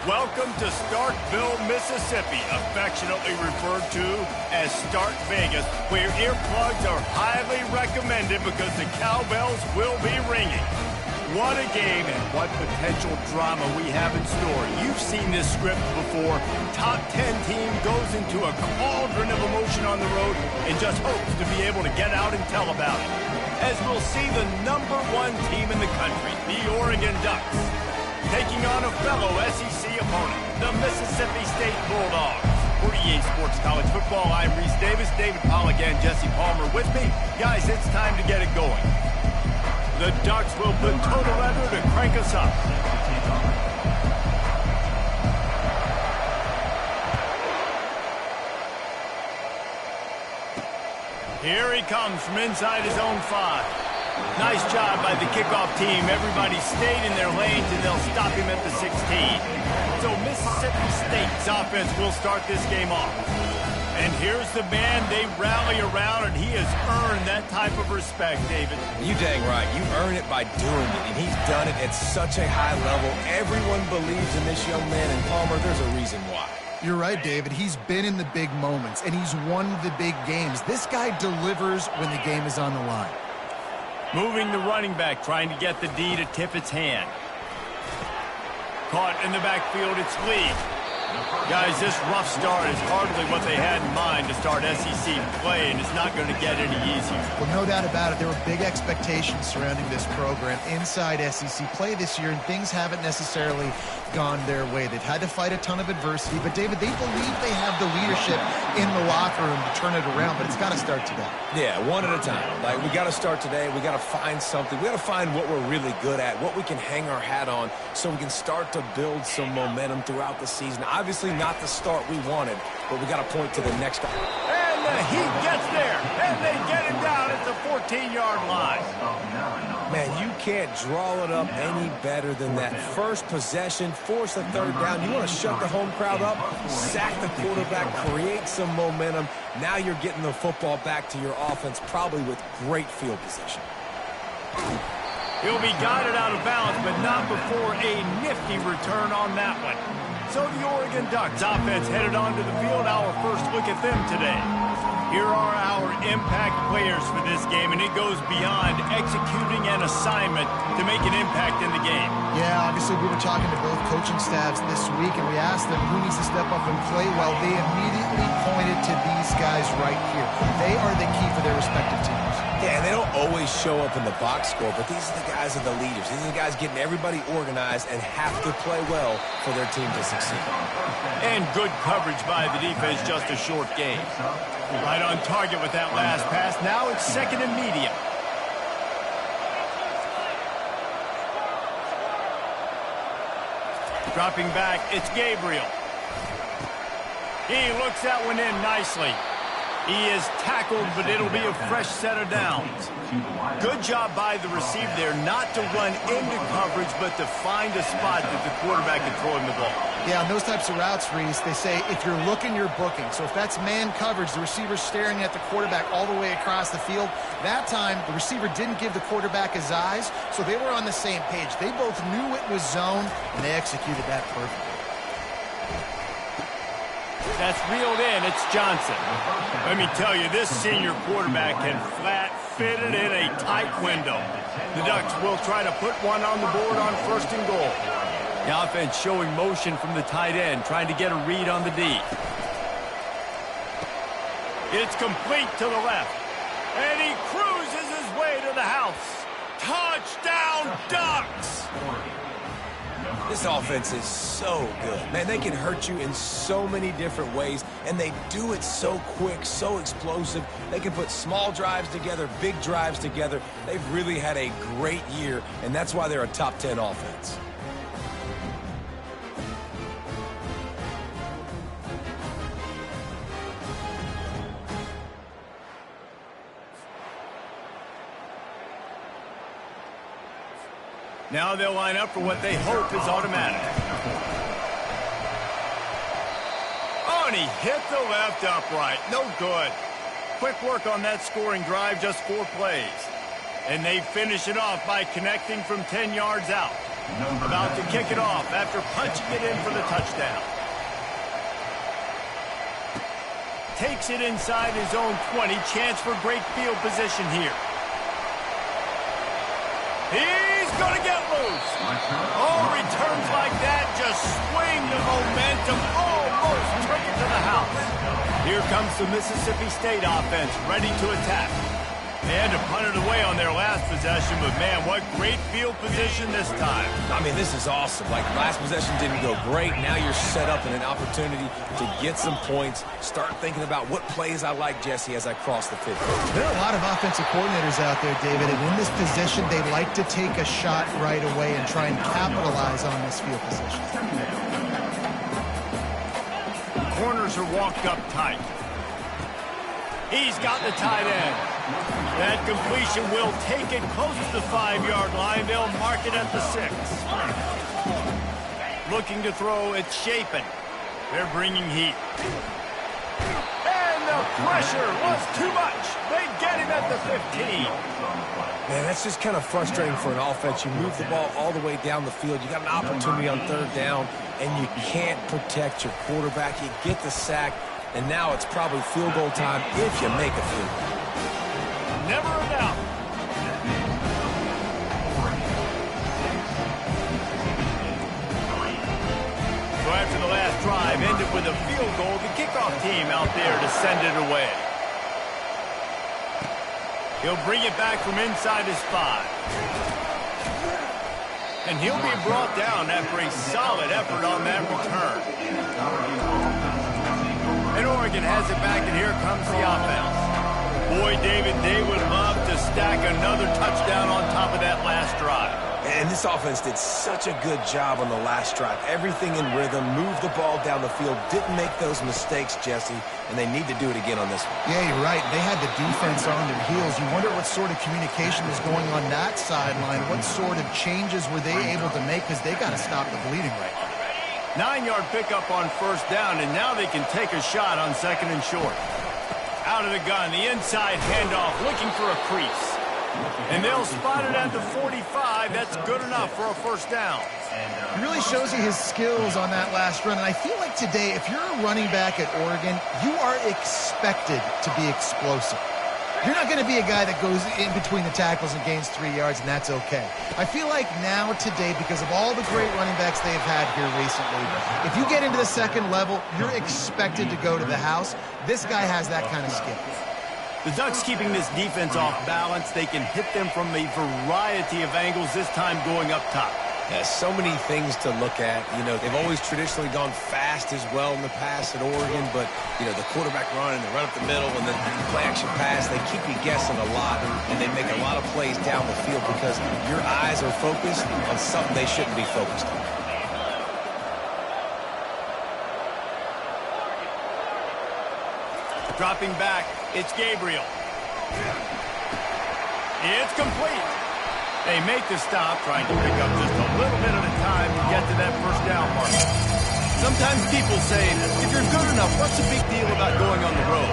Welcome to Starkville, Mississippi, affectionately referred to as Stark Vegas, where earplugs are highly recommended because the cowbells will be ringing. What a game and what potential drama we have in store. You've seen this script before. Top 10 team goes into a cauldron of emotion on the road and just hopes to be able to get out and tell about it. As we'll see the #1 team in the country, the Oregon Ducks, taking on a fellow SEC opponent, the Mississippi State Bulldogs. For EA Sports College Football, I'm Reese Davis, David Pollack, and Jesse Palmer with me. Guys, it's time to get it going. The Ducks will put total leather to crank us up. Here he comes from inside his own 5. Nice job by the kickoff team. Everybody stayed in their lanes, and they'll stop him at the 16. So Mississippi State's offense will start this game off. And here's the man they rally around, and he has earned that type of respect, David. You dang right. You earn it by doing it, and he's done it at such a high level. Everyone believes in this young man, and Palmer, there's a reason why. You're right, David. He's been in the big moments, and he's won the big games. This guy delivers when the game is on the line. Moving the running back, trying to get the D to tip its hand. Caught in the backfield, it's Lee. Guys, this rough start is hardly what they had in mind to start SEC play, and it's not going to get any easier. Well, no doubt about it. There were big expectations surrounding this program inside SEC play this year, and things haven't necessarily gone their way. They've had to fight a ton of adversity, but, David, they believe they have the leadership in the locker room to turn it around, but it's got to start today. Yeah, one at a time. Like, we got to start today. We got to find something. We got to find what we're really good at, what we can hang our hat on so we can start to build some momentum throughout the season. Obviously not the start we wanted, but we got to point to the next. And the Heat gets there, and they get him down at the 14-yard line. Man, you can't draw it up any better than that. First possession, force a third down. You want to shut the home crowd up, sack the quarterback, create some momentum. Now you're getting the football back to your offense, probably with great field position. He'll be guided out of bounds, but not before a nifty return on that one. So the Oregon Ducks offense headed onto the field. Our first look at them today. Here are our impact players for this game, and it goes beyond executing an assignment to make an impact in the game. Yeah, obviously we were talking to both coaching staffs this week, and we asked them who needs to step up and play well. They immediately pointed to these guys right here. They are the key for their respective teams. Yeah, and they don't always show up in the box score, but these are the guys that are the leaders. These are the guys getting everybody organized and have to play well for their team to succeed. And good coverage by the defense, just a short game. Right on target with that last pass. Now it's second and medium. Dropping back, it's Gabriel. He looks that one in nicely. He is tackled, but it'll be a fresh set of downs. Good job by the receiver there, not to run into coverage, but to find a spot that the quarterback can throw him the ball. Yeah, on those types of routes, Reese, they say if you're looking, you're booking. So if that's man coverage, the receiver's staring at the quarterback all the way across the field. That time, the receiver didn't give the quarterback his eyes, so they were on the same page. They both knew it was zone, and they executed that perfectly. That's reeled in. It's Johnson. Let me tell you, this senior quarterback can flat fit it in a tight window. The Ducks will try to put one on the board on first and goal. The offense showing motion from the tight end, trying to get a read on the D. It's complete to the left. And he cruises his way to the house. Touchdown, Ducks! This offense is so good. Man, they can hurt you in so many different ways, and they do it so quick, so explosive. They can put small drives together, big drives together. They've really had a great year, and that's why they're a top 10 offense. Now they'll line up for what they hope is automatic. Oh, and he hit the left upright. No good. Quick work on that scoring drive, just 4 plays. And they finish it off by connecting from 10 yards out. About to kick it off after punching it in for the touchdown. Takes it inside his own 20. Chance for great field position here. He's going to get loose. Oh, returns like that just swing the momentum, almost took it to the house. Here comes the Mississippi State offense, ready to attack. They had to punt it away on their last possession, but man, what great field position this time. I mean, this is awesome. Like, last possession didn't go great. Now you're set up in an opportunity to get some points. Start thinking about what plays I like, Jesse, as I cross the 50. There are a lot of offensive coordinators out there, David, and in this position, they like to take a shot right away and try and capitalize on this field position. The corners are walked up tight. He's got the tight end. That completion will take it close to the 5-yard line. They'll mark it at the 6. Looking to throw, it's Chapin. They're bringing heat. And the pressure was too much. They get him at the 15. Man, that's just kind of frustrating for an offense. You move the ball all the way down the field. You got an opportunity on 3rd down, and you can't protect your quarterback. You get the sack, and now it's probably field goal time if you make a field goal. Never a doubt. So after the last drive ended with a field goal, the kickoff team out there to send it away. He'll bring it back from inside his 5. And he'll be brought down after a solid effort on that return. And Oregon has it back, and here comes the offense. Boy, David, they would love to stack another touchdown on top of that last drive. And this offense did such a good job on the last drive. Everything in rhythm, moved the ball down the field, didn't make those mistakes, Jesse, and they need to do it again on this one. Yeah, you're right. They had the defense on their heels. You wonder what sort of communication was going on that sideline. What sort of changes were they able to make, because they got to stop the bleeding right now. 9-yard pickup on 1st down, and now they can take a shot on 2nd and short. Out of the gun, the inside handoff, looking for a crease. And they'll spot it at the 45. That's good enough for a 1st down. It really shows you his skills on that last run. And I feel like today, if you're a running back at Oregon, you are expected to be explosive. You're not going to be a guy that goes in between the tackles and gains 3 yards, and that's okay. I feel like now, today, because of all the great running backs they've had here recently, if you get into the 2nd level, you're expected to go to the house. This guy has that kind of skill. The Ducks keeping this defense off balance. They can hit them from a variety of angles, this time going up top. Yeah, so many things to look at. You know, they've always traditionally gone fast as well in the past at Oregon, but, you know, the quarterback run and the run up the middle and the play-action pass, they keep you guessing a lot, and they make a lot of plays down the field because your eyes are focused on something they shouldn't be focused on. Dropping back, it's Gabriel. It's complete. They make the stop, trying to pick up just a little bit at a time to get to that 1st down mark. Sometimes people say, if you're good enough, what's the big deal about going on the road?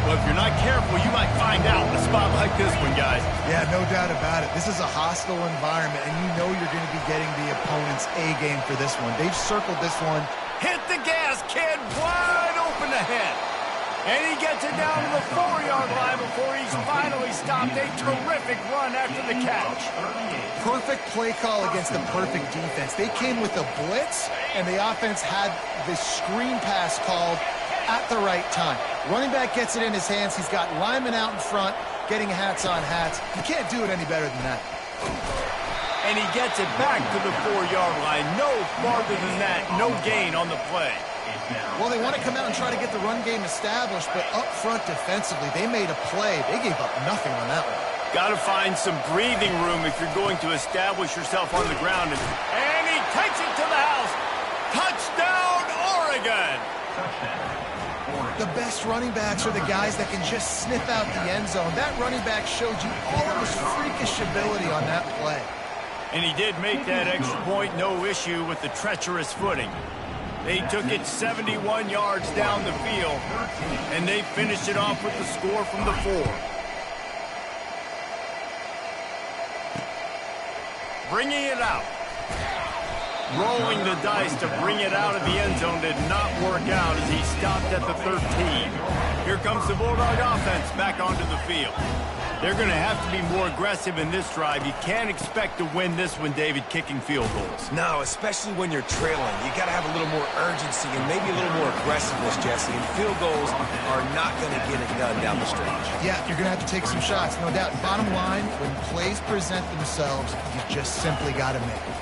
Well, if you're not careful, you might find out in a spot like this one, guys. Yeah, no doubt about it. This is a hostile environment, and you know you're going to be getting the opponent's A-game for this one. They've circled this one. Hit the gas, kid. Wide open ahead. And he gets it down to the 4-yard line before he's finally stopped. A terrific run after the catch. Perfect play call against the perfect defense. They came with a blitz, and the offense had the screen pass called at the right time. Running back gets it in his hands. He's got linemen out in front, getting hats on hats. You can't do it any better than that. And he gets it back to the 4-yard line. No farther than that. No gain on the play. Well, they want to come out and try to get the run game established, but up front defensively, they made a play. They gave up nothing on that one. Got to find some breathing room if you're going to establish yourself on the ground. And he takes it to the house. Touchdown, Oregon! The best running backs are the guys that can just sniff out the end zone. That running back showed you all of his freakish ability on that play. And he did make that extra point, no issue with the treacherous footing. They took it 71 yards down the field, and they finished it off with the score from the 4. Bringing it out. Rolling the dice to bring it out of the end zone did not work out as he stopped at the 13. Here comes the Bulldog offense back onto the field. They're going to have to be more aggressive in this drive. You can't expect to win this one, David, kicking field goals. No, especially when you're trailing. You got to have a little more urgency and maybe a little more aggressiveness, Jesse. And field goals are not going to get it done down the stretch. Yeah, you're going to have to take some shots, no doubt. Bottom line, when plays present themselves, you just simply got to make it.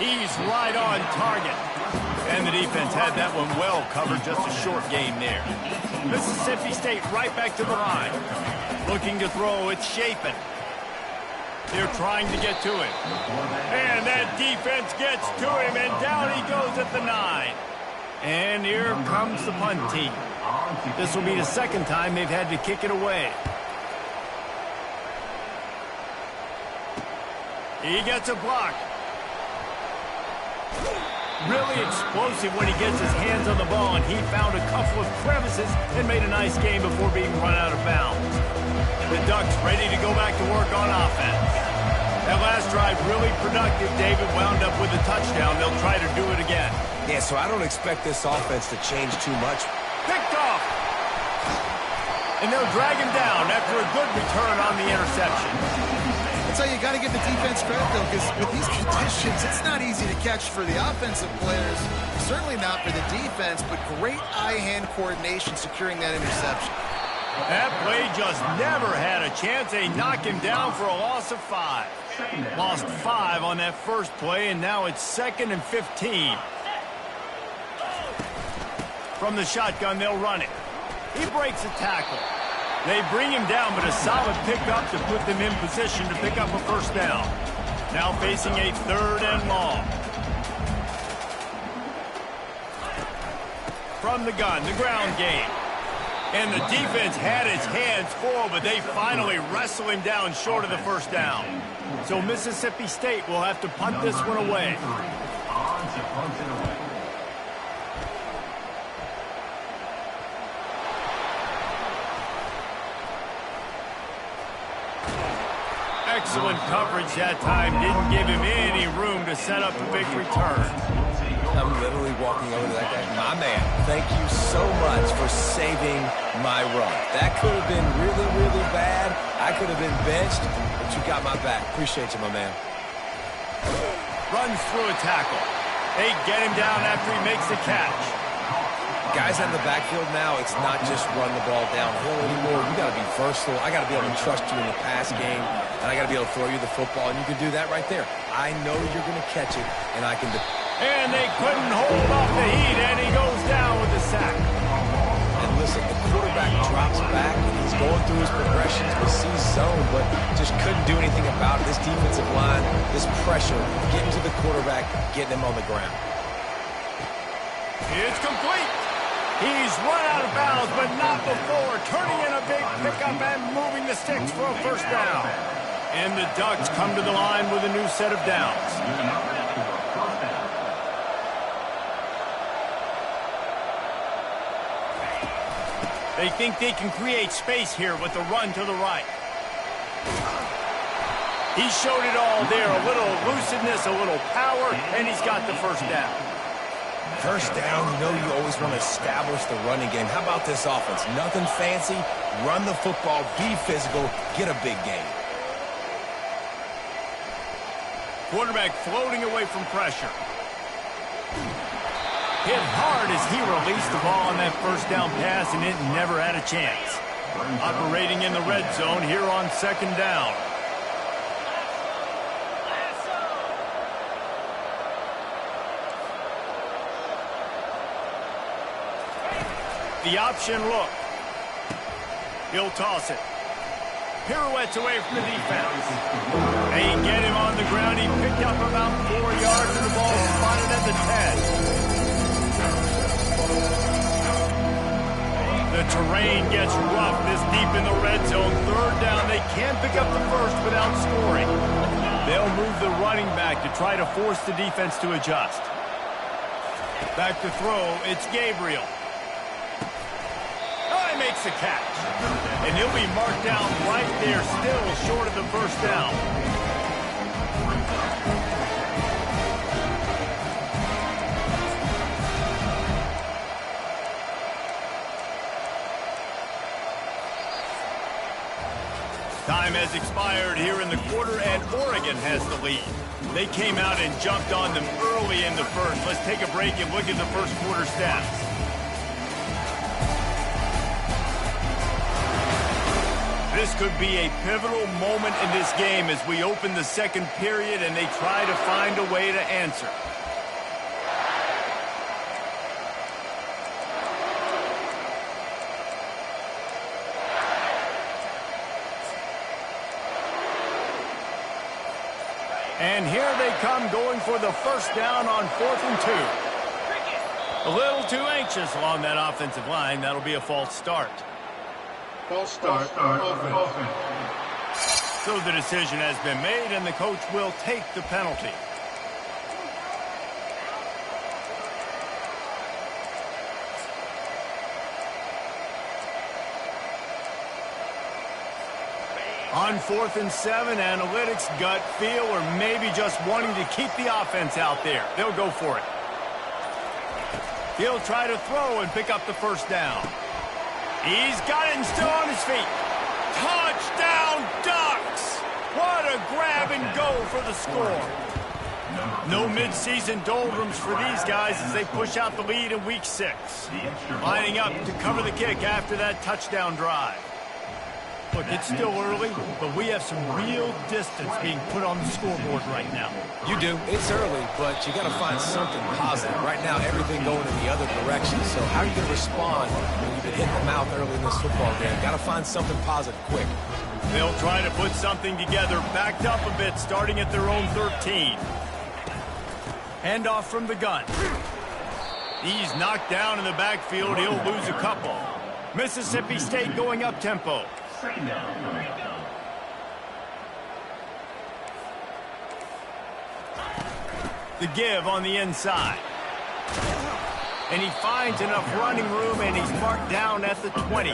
He's right on target. And the defense had that one well covered, just a short game there. Mississippi State right back to the line. Looking to throw, it's Chapin. They're trying to get to him. And that defense gets to him, and down he goes at the 9. And here comes the punt team. This will be the second time they've had to kick it away. He gets a block. Really explosive when he gets his hands on the ball, and he found a couple of crevices and made a nice game before being run out of bounds. The Ducks ready to go back to work on offense. That last drive really productive. David wound up with a touchdown. They'll try to do it again. Yeah, so I don't expect this offense to change too much. Picked off. And they'll drag him down after a good return on the interception. So you got to give the defense credit, though, because with these conditions, it's not easy to catch for the offensive players. Certainly not for the defense, but great eye-hand coordination securing that interception. That play just never had a chance. They knock him down for a loss of 5. Lost 5 on that first play, and now it's 2nd and 15. From the shotgun, they'll run it. He breaks a tackle. They bring him down, but a solid pickup to put them in position to pick up a first down. Now facing a 3rd and long. From the gun, the ground game. And the defense had its hands full, but they finally wrestle him down short of the first down. So Mississippi State will have to punt this one away. Excellent coverage that time. Didn't give him any room to set up a big return. I'm literally walking over to that guy. My man, thank you so much for saving my run. That could have been really, really bad. I could have been benched, but you got my back. Appreciate you, my man. Runs through a tackle. They get him down after he makes the catch. Guys out in the backfield now, it's not just run the ball downhill anymore. You got to be versatile. I got to be able to trust you in the pass game, and I got to be able to throw you the football, and you can do that right there. I know you're going to catch it, and I can do. And they couldn't hold off the heat, and he goes down with the sack. And listen, the quarterback drops back, and he's going through his progressions with C zone, but just couldn't do anything about it. This defensive line, this pressure, getting to the quarterback, getting him on the ground. It's complete. He's run out of bounds, but not before turning in a big pickup and moving the sticks for a first down. And the Ducks come to the line with a new set of downs. They think they can create space here with the run to the right. He showed it all there, a little elusiveness, a little power, and he's got the first down. First down, you know you always want to establish the running game. How about this offense? Nothing fancy. Run the football, be physical, get a big game. Quarterback floating away from pressure. Hit hard as he released the ball on that first down pass, and it never had a chance. Operating in the red zone here on 2nd down. The option look. He'll toss it. Pirouettes away from the defense. They get him on the ground. He picked up about 4 yards, and the ball spotted at the 10. The terrain gets rough this deep in the red zone. 3rd down. They can't pick up the first without scoring. They'll move the running back to try to force the defense to adjust. Back to throw. It's Gabriel. Makes the catch. And he'll be marked down right there, still short of the first down. Time has expired here in the quarter, and Oregon has the lead. They came out and jumped on them early in the first. Let's take a break and look at the first quarter stats. This could be a pivotal moment in this game as we open the second period and they try to find a way to answer. And here they come going for the first down on 4th and 2. A little too anxious along that offensive line. That'll be a false start. False start. Offense. So the decision has been made and the coach will take the penalty. On 4th and 7, analytics, gut feel, or maybe just wanting to keep the offense out there. They'll go for it. He'll try to throw and pick up the first down. He's got it and still on his feet. Touchdown, Ducks! What a grab and go for the score. No midseason doldrums for these guys as they push out the lead in Week 6. Lining up to cover the kick after that touchdown drive. Look, it's still early, but we have some real distance being put on the scoreboard right now. You do. It's early, but you got to find something positive. Right now, everything going in the other direction. So how are you going to respond when you've been hit in the mouth early in this football game? Got to find something positive quick. They'll try to put something together, backed up a bit, starting at their own 13. Handoff from the gun. He's knocked down in the backfield. He'll lose a couple. Mississippi State going up tempo. The give on the inside. And he finds enough running room, and he's marked down at the 20.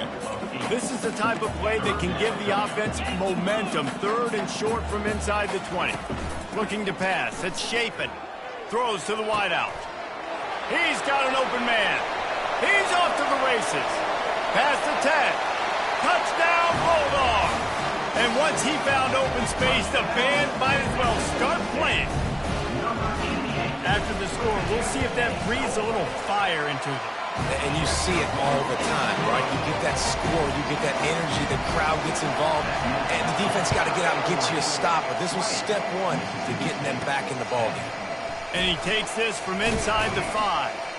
This is the type of play that can give the offense momentum. 3rd and short from inside the 20. Looking to pass. It's Chapin. Throws to the wideout. He's got an open man. He's off to the races. Past the 10. Touchdown, Bulldog! And once he found open space, the band might as well start playing. After the score, we'll see if that breathes a little fire into them. And you see it all the time, right? You get that score, you get that energy, the crowd gets involved, and the defense got to get out and get you a stop. But this was step 1 to getting them back in the ballgame. And he takes this from inside the 5.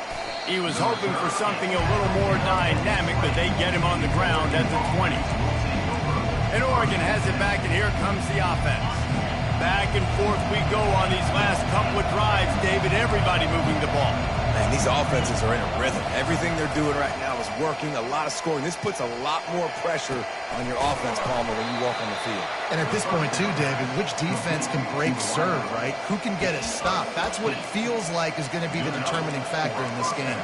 He was hoping for something a little more dynamic, but they get him on the ground at the 20. And Oregon has it back, and here comes the offense. Back and forth we go on these last couple of drives, David. Everybody moving the ball. Man, these offenses are in a rhythm. Everything they're doing right now is working, a lot of scoring. This puts a lot more pressure on your offense, Palmer, when you walk on the field. And at this point, too, David, which defense can break serve, right? Who can get a stop? That's what it feels like is going to be the determining factor in this game.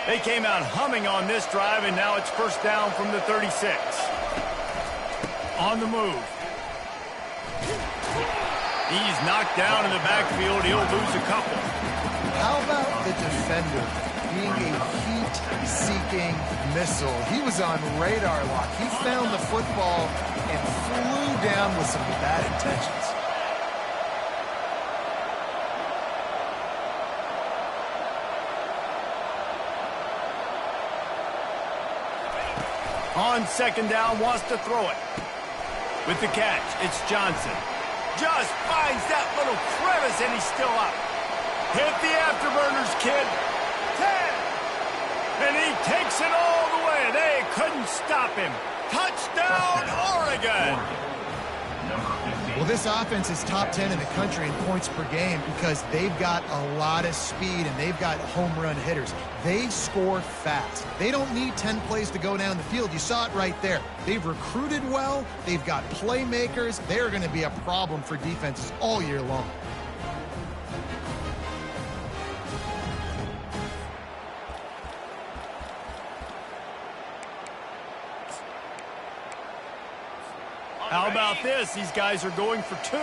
They came out humming on this drive, and now it's first down from the 36. On the move. He's knocked down in the backfield. He'll lose a couple. How about the defender being a heat-seeking missile? He was on radar lock. He found the football and flew down with some bad intentions. On second down, wants to throw it. With the catch, it's Johnson. Just finds that little crevice, and he's still up. Hit the afterburners, kid. 10. And he takes it all the way. They couldn't stop him. Touchdown, Oregon. Well, this offense is top 10 in the country in points per game because they've got a lot of speed and they've got home run hitters. They score fast. They don't need 10 plays to go down the field. You saw it right there. They've recruited well. They've got playmakers. They're going to be a problem for defenses all year long. How about this? These guys are going for 2.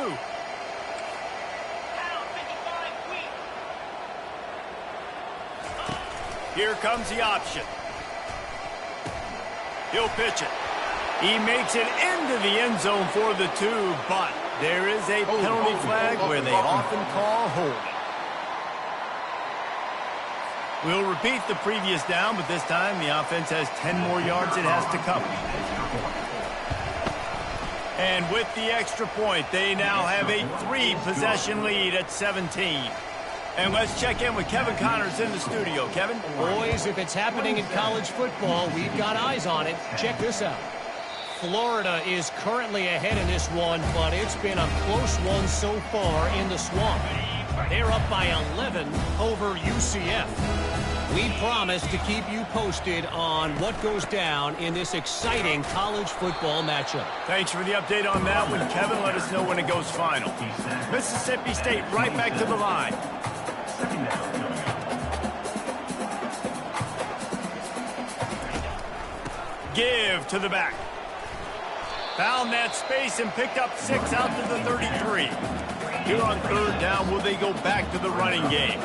Here comes the option. He'll pitch it. He makes it into the end zone for the 2, but there is a penalty flag where they often call holding. We'll repeat the previous down, but this time the offense has 10 more yards it has to cover. And with the extra point, they now have a 3-possession lead at 17. And let's check in with Kevin Connors in the studio. Kevin? Boys, if it's happening in college football, we've got eyes on it. Check this out. Florida is currently ahead in this one, but it's been a close one so far in the Swamp. They're up by 11 over UCF. We promise to keep you posted on what goes down in this exciting college football matchup. Thanks for the update on that one, Kevin. Let us know when it goes final. Mississippi State right back to the line. Give to the back. Found that space and picked up 6 out to the 33. Here on 3rd down, will they go back to the running game?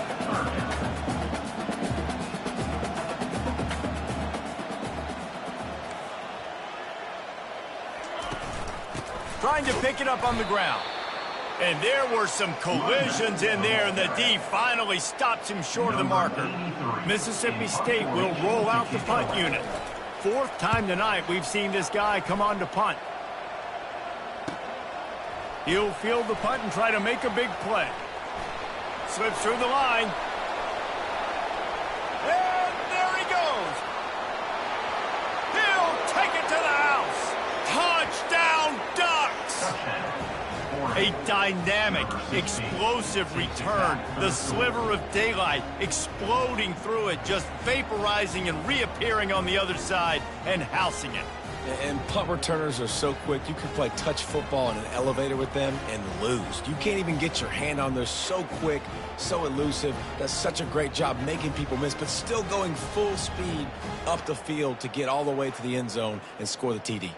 Trying to pick it up on the ground. And there were some collisions in there, and the D finally stops him short of the marker. Mississippi State will roll out the punt unit. 4th time tonight we've seen this guy come on to punt. He'll field the punt and try to make a big play. Slips through the line. And there he goes. He'll take it to the house. Touchdown, Ducks! A dynamic, explosive return. The sliver of daylight exploding through it, just vaporizing and reappearing on the other side and housing it. And punt returners are so quick, you can play touch football in an elevator with them and lose. You can't even get your hand on there. So quick, so elusive. Does such a great job making people miss, but still going full speed up the field to get all the way to the end zone and score the TD.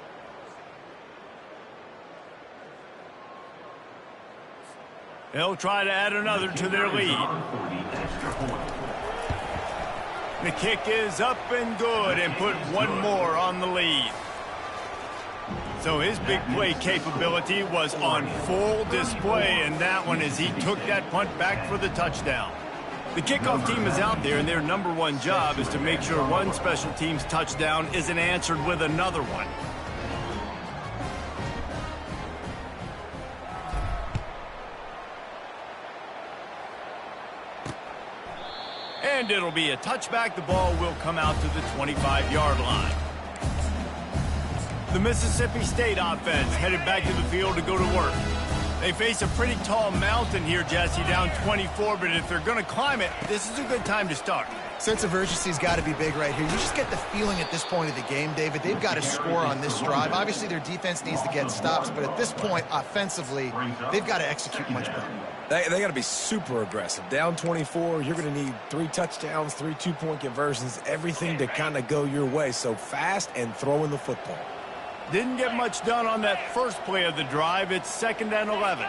They'll try to add another to their lead. The kick is up and good and put one more on the lead. So his big play capability was on full display in that one as he took that punt back for the touchdown. The kickoff team is out there, and their #1 job is to make sure one special teams touchdown isn't answered with another one. And it'll be a touchback. The ball will come out to the 25-yard line. The Mississippi State offense headed back to the field to go to work. They face a pretty tall mountain here, Jesse, down 24, but if they're going to climb it, this is a good time to start. Sense of urgency's got to be big right here. You just get the feeling at this point of the game, David, they've got to score on this drive. Obviously, their defense needs to get stops, but at this point, offensively, they've got to execute much better. They got to be super aggressive. Down 24, you're going to need 3 touchdowns, 3 two-point conversions, everything to kind of go your way. So fast and throwing the football. Didn't get much done on that first play of the drive. It's 2nd and 11.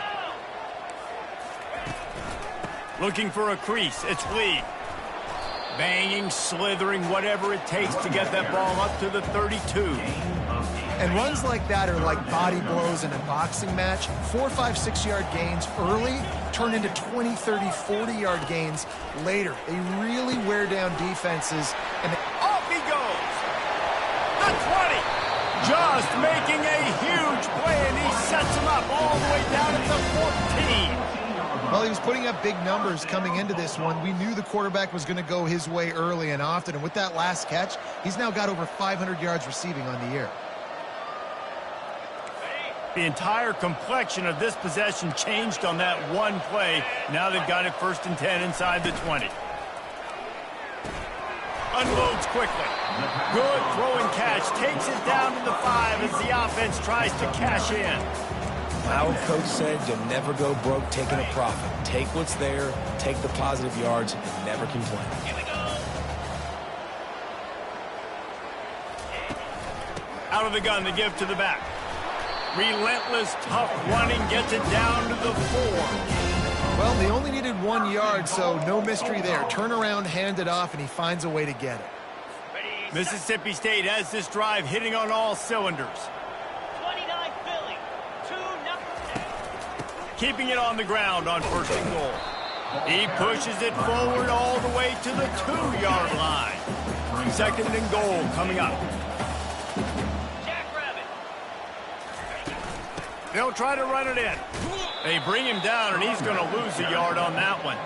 Looking for a crease. It's Lee. Banging, slithering, whatever it takes to get that ball up to the 32. And runs like that are like body blows in a boxing match. 4, 5, 6-yard gains early turn into 20, 30, 40-yard gains later. They really wear down defenses. And off he goes. The 20. Just making a huge play, and he sets him up all the way down at the 14. Well, he was putting up big numbers coming into this one. We knew the quarterback was going to go his way early and often, and with that last catch, he's now got over 500 yards receiving on the year. The entire complexion of this possession changed on that one play. Now they've got it 1st and 10 inside the 20. Unloads quickly. Good throwing catch. Takes it down to the 5 as the offense tries to cash in. Our coach said you'll never go broke taking a profit. Take what's there, take the positive yards, and never complain. Out of the gun, the give to the back. Relentless, tough running gets it down to the 4. Well, they only needed 1 yard, so no mystery there. Turn around, hand it off, and he finds a way to get it. Mississippi State has this drive hitting on all cylinders. keeping it on the ground on first and goal. He pushes it forward all the way to the 2-yard line. Second and goal coming up. They'll try to run it in. They bring him down, and he's going to lose a yard on that one.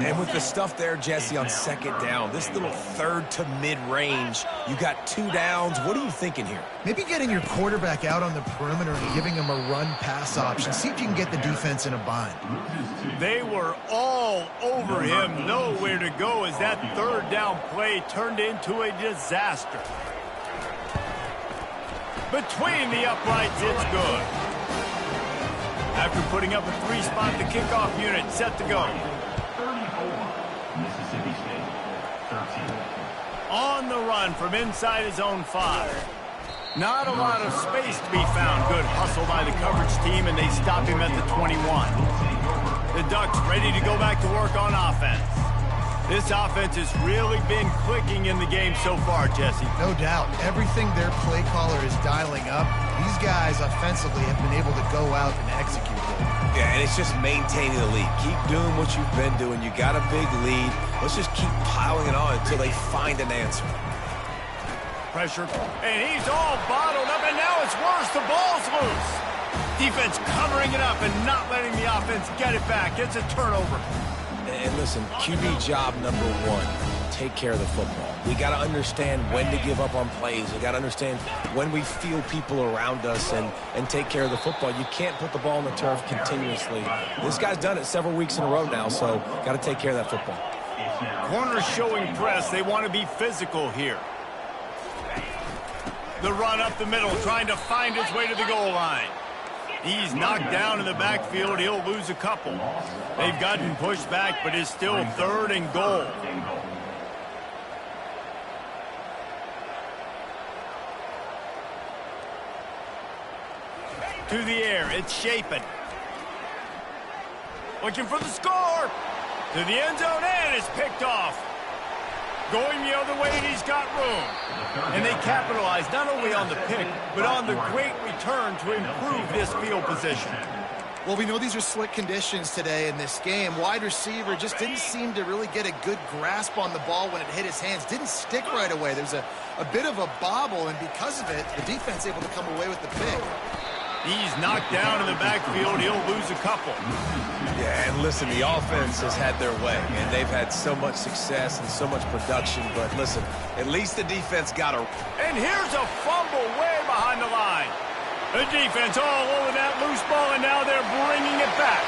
And with the stuff there, Jesse, on second down, this little third to mid-range, you got 2 downs. What are you thinking here? Maybe getting your quarterback out on the perimeter and giving him a run-pass option. See if you can get the defense in a bind. They were all over him, nowhere to go as that third down play turned into a disaster. Between the uprights, it's good. After putting up a 3-spot, the kickoff unit set to go. On the run from inside his own 5. Not a lot of space to be found. Good hustle by the coverage team, and they stop him at the 21. The Ducks ready to go back to work on offense. This offense has really been clicking in the game so far, Jesse. No doubt. Everything their play caller is dialing up, these guys offensively have been able to go out and execute it. Yeah, and it's just maintaining the lead. Keep doing what you've been doing. You got a big lead. Let's just keep piling it on until they find an answer. Pressure, and he's all bottled up, and now it's worse. The ball's loose. Defense covering it up and not letting the offense get it back. It's a turnover. And listen, QB job number 1, take care of the football. We got to understand when to give up on plays. We got to understand when we feel people around us and take care of the football. You can't put the ball on the turf continuously. This guy's done it several weeks in a row now, so got to take care of that football. Corner showing press. They want to be physical here. The run up the middle, trying to find his way to the goal line. He's knocked down in the backfield. He'll lose a couple. They've gotten pushed back, but it's still 3rd and goal. To the air, it's Shapen. Looking for the score. To the end zone, and it's picked off. Going the other way, and he's got room. And they capitalize not only on the pick, but on the great return to improve this field position. Well, we know these are slick conditions today in this game. Wide receiver just didn't seem to really get a good grasp on the ball when it hit his hands. Didn't stick right away. There's a bit of a bobble, and because of it, the defense able to come away with the pick. He's knocked down in the backfield. He'll lose a couple. Yeah, and listen, the offense has had their way, and they've had so much success and so much production. But listen, at least the defense got a... And here's a fumble way behind the line. The defense all over that loose ball, and now they're bringing it back.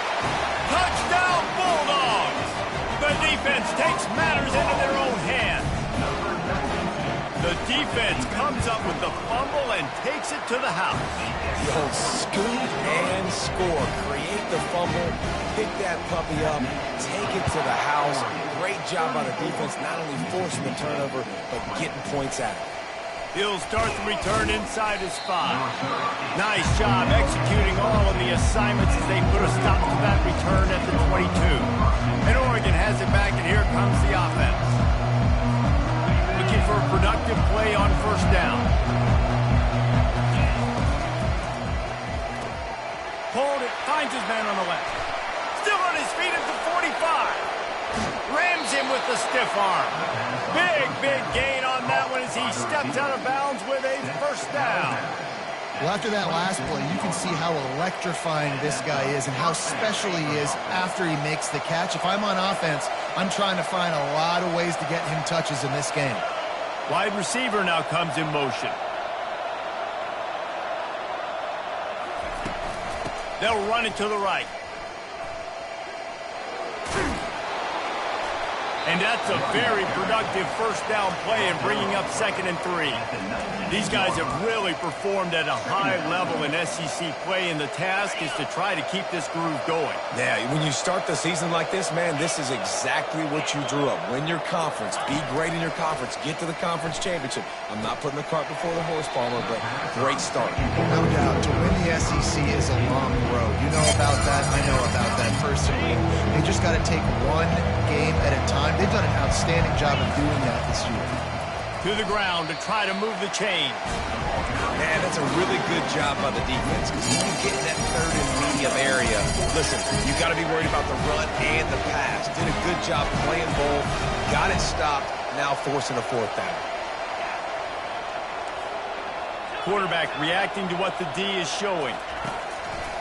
Touchdown, Bulldogs! The defense takes matters into their own hands. The defense comes up with the fumble and takes it to the house. The old scoop and score. Create the fumble, pick that puppy up, take it to the house. Great job by the defense, not only forcing the turnover, but getting points out. He'll start the return inside his 5. Nice job executing all of the assignments as they put a stop to that return at the 22. And Oregon has it back, and here comes the offense. Looking for a productive play on first down. Hold it, finds his man on the left. Still on his feet at the 45. Rams him with the stiff arm. Big gain on that one as he steps out of bounds with a first down. Well, after that last play, you can see how electrifying this guy is and how special he is after he makes the catch. If I'm on offense, I'm trying to find a lot of ways to get him touches in this game. Wide receiver now comes in motion. They'll run it to the right. And that's a very productive first down play and bringing up 2nd and 3. These guys have really performed at a high level in SEC play, and the task is to try to keep this groove going. Yeah, when you start the season like this, man, this is exactly what you drew up. Win your conference. Be great in your conference. Get to the conference championship. I'm not putting the cart before the horse, Palmer, but great start. No doubt. To win the SEC is a long road. You know about that. I know about that personally. They just got to take one game at a time. They've done an outstanding job of doing that this year. to the ground to try to move the chain. Man, that's a really good job by the defense because you can get in that third and medium area. Listen, you got to be worried about the run and the pass. Did a good job playing both. Got it stopped. Now forcing a fourth down. Quarterback reacting to what the D is showing.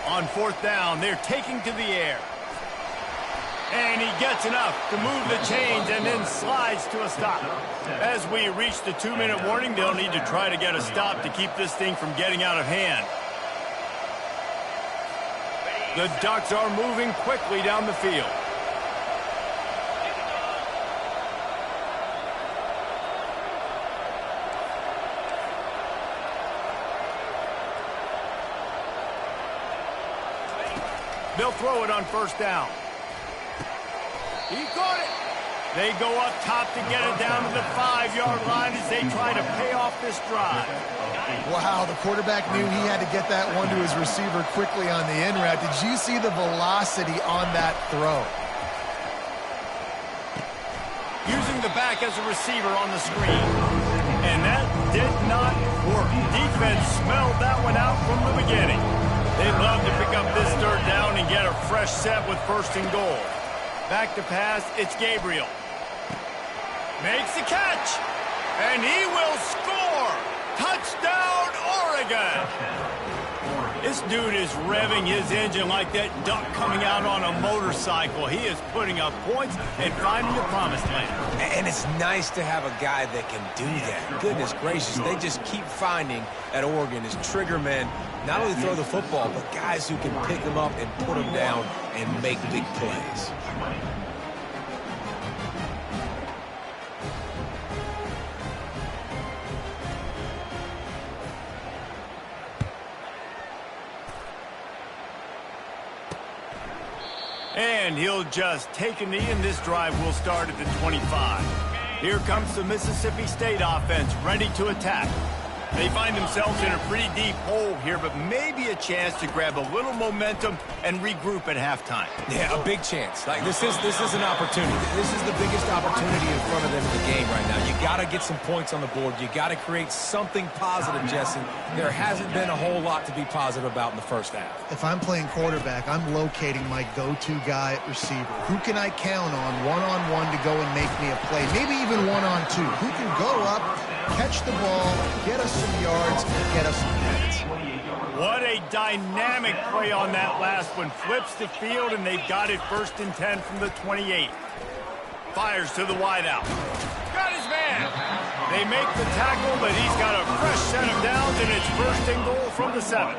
On fourth down, they're taking to the air. And he gets enough to move the chains and then slides to a stop. As we reach the 2-minute warning, they'll need to try to get a stop to keep this thing from getting out of hand. The Ducks are moving quickly down the field. They'll throw it on first down. He caught it. They go up top to get it down to the 5-yard line as they try to pay off this drive. Wow, the quarterback knew he had to get that one to his receiver quickly on the in route. Did you see the velocity on that throw? Using the back as a receiver on the screen. And that did not work. Defense smelled that one out from the beginning. They'd love to pick up this third down and get a fresh set with first and goal. Back to pass, it's Gabriel. Makes the catch, and he will score! Touchdown, Oregon! This dude is revving his engine like that duck coming out on a motorcycle. He is putting up points and finding the promised land. And it's nice to have a guy that can do that. Goodness gracious, they just keep finding at Oregon is trigger men, not only throw the football, but guys who can pick them up and put them down and make big plays. And he'll just take a knee, and this drive will start at the 25. Here comes the Mississippi State offense, ready to attack. They find themselves in a pretty deep hole here, but maybe a chance to grab a little momentum and regroup at halftime. Yeah, a big chance. Like this is an opportunity. This is the biggest opportunity in front of them in the game right now. You got to get some points on the board. You got to create something positive, Jesse. There hasn't been a whole lot to be positive about in the first half. If I'm playing quarterback, I'm locating my go-to guy at receiver. Who can I count on one-on-one to go and make me a play? Maybe even one-on-two. Who can go up, catch the ball, get us some yards, get us some points. What a dynamic play on that last one. Flips the field, and they've got it 1st and 10 from the 28. Fires to the wideout. Got his man. They make the tackle, but he's got a fresh set of downs, and it's 1st and goal from the 7.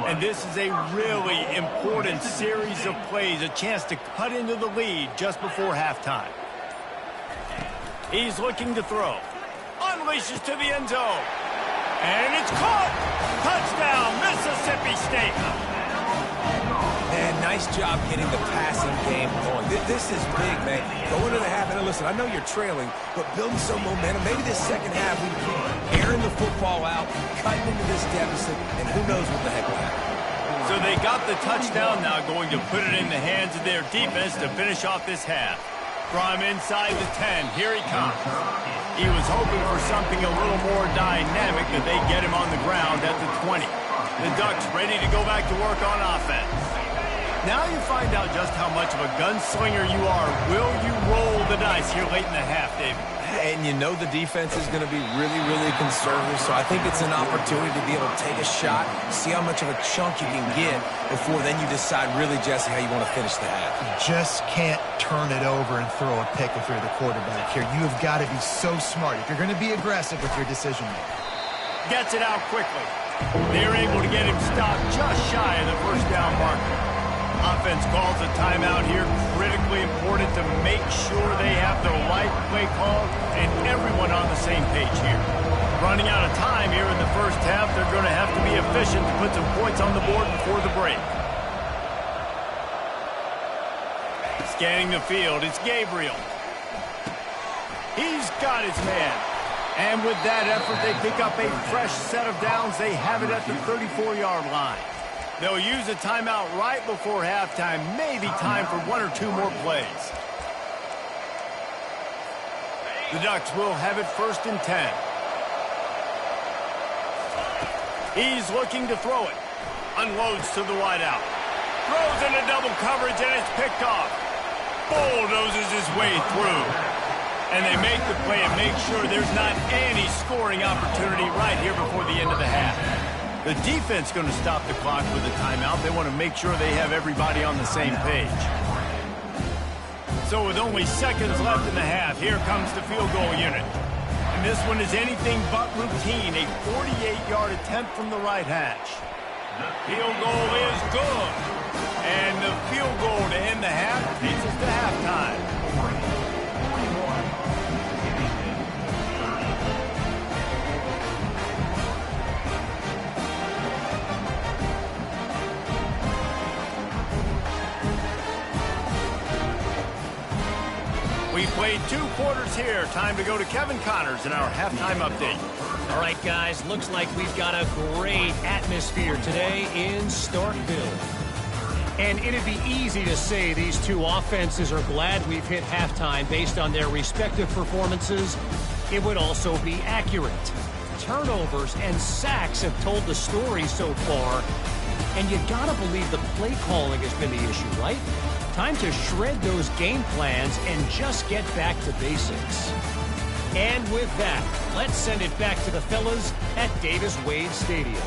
And this is a really important series of plays, a chance to cut into the lead just before halftime. He's looking to throw. Unleashes to the end zone. And it's caught! Touchdown, Mississippi State! Man, nice job getting the passing game going. This is big, man. Go into the half, and listen, I know you're trailing, but building some momentum. Maybe this second half we keep airing the football out, cutting into this deficit, and who knows what the heck will happen. So they got the touchdown now, going to put it in the hands of their defense to finish off this half. From inside the 10, here he comes. He was hoping for something a little more dynamic, but they get him on the ground at the 20. The Ducks ready to go back to work on offense. Now you find out just how much of a gunslinger you are. Will you roll the dice here late in the half, David? And you know the defense is going to be really, really conservative, so I think it's an opportunity to be able to take a shot, see how much of a chunk you can get before then you decide really, Jesse, how you want to finish the half. You just can't turn it over and throw a pick if you're the quarterback here. You have got to be so smart if you're going to be aggressive with your decision-making. Gets it out quickly. They're able to get him stopped just shy of the 1st down marker. Offense calls a timeout here. Critically important to make sure they have the right play call and everyone on the same page here. Running out of time here in the first half, they're going to have to be efficient to put some points on the board before the break. Scanning the field, it's Gabriel. He's got his man. And with that effort, they pick up a fresh set of downs. They have it at the 34-yard line. They'll use a timeout right before halftime. Maybe time for 1 or 2 more plays. The Ducks will have it 1st and 10. He's looking to throw it. Unloads to the wideout. Throws into double coverage, and it's picked off. Bulldozes his way through. And they make the play and make sure there's not any scoring opportunity right here before the end of the half. The defense going to stop the clock with a timeout. They want to make sure they have everybody on the same page. So with only seconds left in the half, here comes the field goal unit. And this one is anything but routine. A 48-yard attempt from the right hash. Field goal is good. And the field goal to end the half takes us to halftime. We played 2 quarters here. Time to go to Kevin Connors in our halftime update. All right, guys, looks like we've got a great atmosphere today in Starkville. And it'd be easy to say these two offenses are glad we've hit halftime based on their respective performances. It would also be accurate. Turnovers and sacks have told the story so far. And you gotta believe the play calling has been the issue, right? Time to shred those game plans and just get back to basics. And with that, let's send it back to the fellas at Davis-Wade Stadium.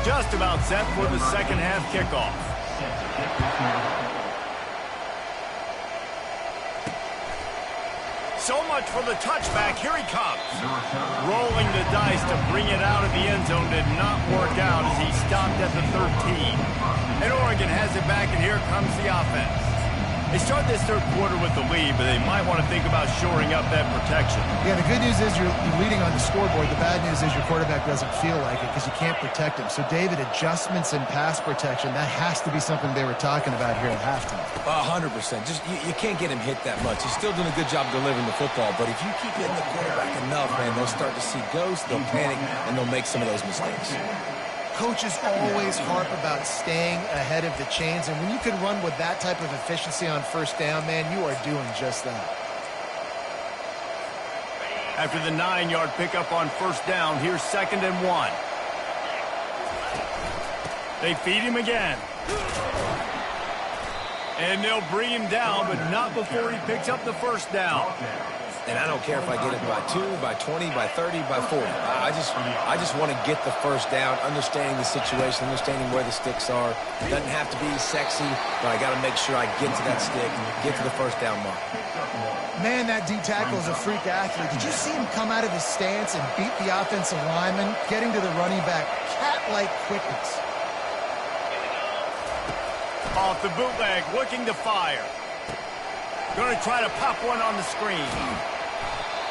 Just about set for the second half kickoff. So much for the touchback. Here he comes. Rolling the dice to bring it out of the end zone did not work out as he stopped at the 13. And Oregon has it back, and here comes the offense. They start this third quarter with the lead, but they might want to think about shoring up that protection. Yeah, the good news is you're leading on the scoreboard. The bad news is your quarterback doesn't feel like it because you can't protect him. So, David, adjustments in pass protection, that has to be something they were talking about here at halftime. 100%. Just you can't get him hit that much. He's still doing a good job delivering the football, but if you keep hitting the quarterback enough, man, they'll start to see ghosts, they'll panic, and they'll make some of those mistakes. Coaches always harp about staying ahead of the chains, and when you can run with that type of efficiency on first down, man, you are doing just that. After the 9-yard pickup on first down, here's 2nd and 1. They feed him again. And they'll bring him down, but not before he picks up the first down. And I don't care if I get it by 2, by 20, by 30, by 40. I just want to get the first down, understanding the situation, understanding where the sticks are. It doesn't have to be sexy, but I got to make sure I get to that stick, get to the first down mark. Man, that D tackle is a freak athlete. Did you see him come out of his stance and beat the offensive lineman, getting to the running back? Cat-like quickness. Off the bootleg, looking to fire. Going to try to pop one on the screen.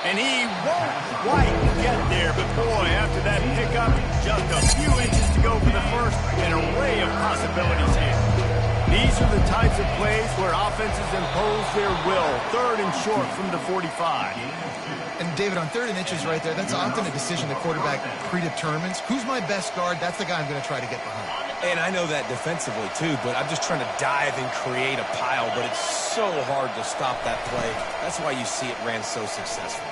And he won't quite get there, but boy, after that pickup, just a few inches to go for the first, an array of possibilities here. These are the types of plays where offenses impose their will. 3rd and short from the 45. And David, on 3rd and inches right there, that's often a decision the quarterback predetermines. Who's my best guard? That's the guy I'm going to try to get behind. And I know that defensively, too, but I'm just trying to dive and create a pile, but it's so hard to stop that play. That's why you see it ran so successfully.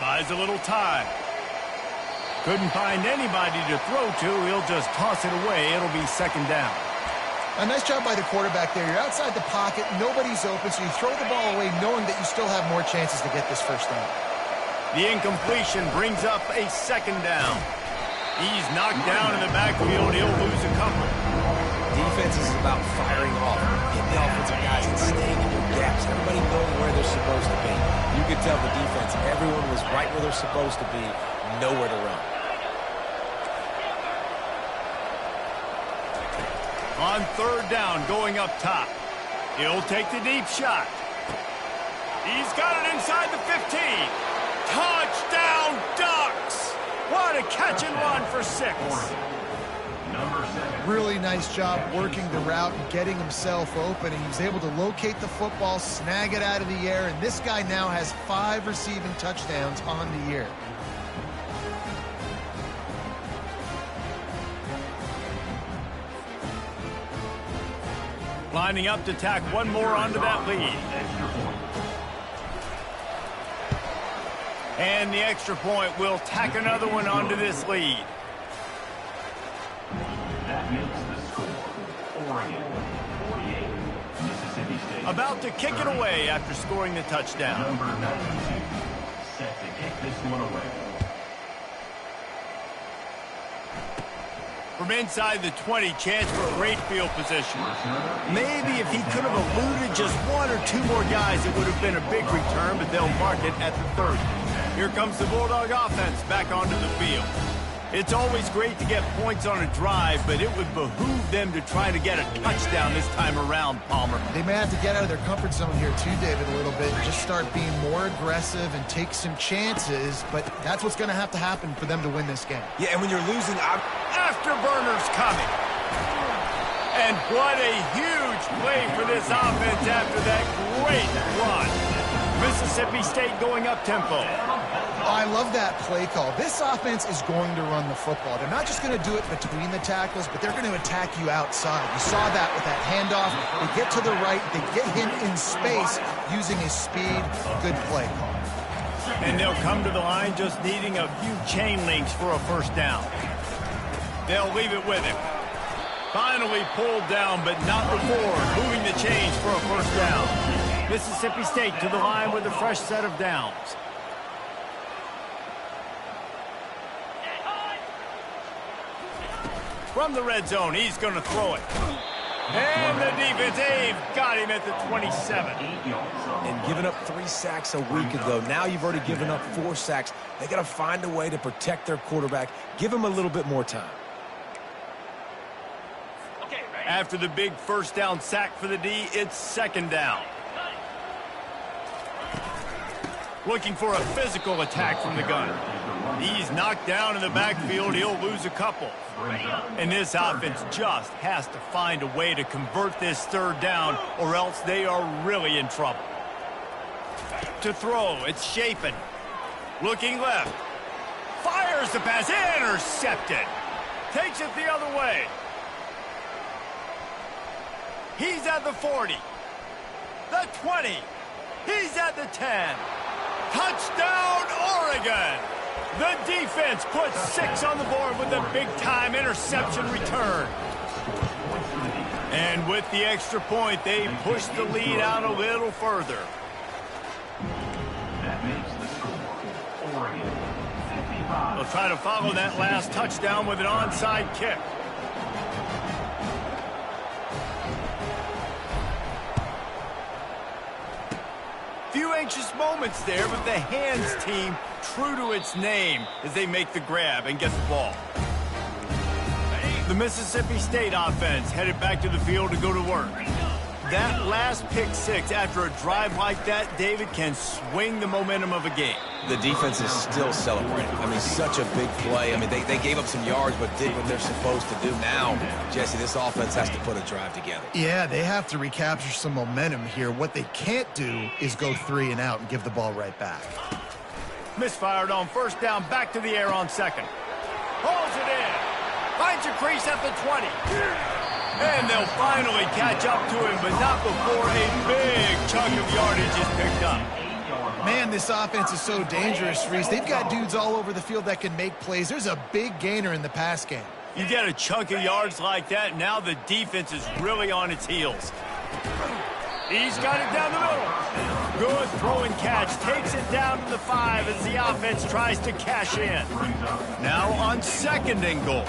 Buys a little time. Couldn't find anybody to throw to. He'll just toss it away. It'll be 2nd down. A nice job by the quarterback there. You're outside the pocket. Nobody's open, so you throw the ball away knowing that you still have more chances to get this first down. The incompletion brings up a 2nd down. He's knocked down in the backfield. He'll lose a couple. Defense is about firing off, getting the offensive guys and staying in your gaps. Everybody knowing where they're supposed to be. You could tell the defense, everyone was right where they're supposed to be, nowhere to run. On 3rd down, going up top. He'll take the deep shot. He's got it inside the 15. Touchdown, Ducks! for 6. Really nice job working the route and getting himself open. And he was able to locate the football, snag it out of the air, and this guy now has 5 receiving touchdowns on the year. Lining up to tack one more onto that lead. And the extra point will tack another one onto this lead. That makes the score Oregon 48, Mississippi State. About to kick it away after scoring the touchdown. Number 92, set to kick this one away. From inside the 20, chance for great field position. Maybe if he could have eluded just 1 or 2 more guys, it would have been a big return, but they'll mark it at the 30. Here comes the Bulldog offense back onto the field. It's always great to get points on a drive, but it would behoove them to try to get a touchdown this time around, Palmer. They may have to get out of their comfort zone here too, David, a little bit, and just start being more aggressive and take some chances, but that's what's going to have to happen for them to win this game. Yeah, and when you're losing, Afterburners coming. And what a huge play for this offense after that great run. Mississippi State going up tempo. I love that play call. This offense is going to run the football. They're not just going to do it between the tackles, but they're going to attack you outside. You saw that with that handoff. They get to the right. They get him in space using his speed. Good play call. And they'll come to the line just needing a few chain links for a first down. They'll leave it with him. Finally pulled down, but not before moving the chains for a first down. Mississippi State to the line with a fresh set of downs. From the red zone, he's going to throw it. And the defense, they've got him at the 27. and giving up 3 sacks a week ago. Now you've already given up 4 sacks. They got to find a way to protect their quarterback. Give him a little bit more time. After the big first down sack for the D, it's second down. Looking for a physical attack from the gun. He's knocked down in the backfield. He'll lose a couple. And this offense just has to find a way to convert this third down, or else they are really in trouble. To throw, it's Chapin. Looking left. Fires the pass. Intercepted. Takes it the other way. He's at the 40. The 20. He's at the 10. Touchdown, Oregon! The defense puts 6 on the board with a big-time interception return. And with the extra point, they push the lead out a little further. That makes the score Oregon 55. They'll try to follow that last touchdown with an onside kick. Few anxious moments there, but the hands team true to its name as they make the grab and get the ball. The Mississippi State offense headed back to the field to go to work. That last pick 6 after a drive like that, David, can swing the momentum of a game. The defense is still celebrating. I mean, such a big play. I mean, they gave up some yards, but did what they're supposed to do. Now, Jesse, this offense has to put a drive together. Yeah, they have to recapture some momentum here. What they can't do is go 3 and out and give the ball right back. Misfired on first down, back to the air on second. Hauls it in. Finds a crease at the 20. And they'll finally catch up to him, but not before a big chunk of yardage is picked up. Man, this offense is so dangerous, Reese. They've got dudes all over the field that can make plays. There's a big gainer in the pass game. You get a chunk of yards like that, now the defense is really on its heels. He's got it down the middle. Good throw and catch. Takes it down to the 5 as the offense tries to cash in. Now on second and goal.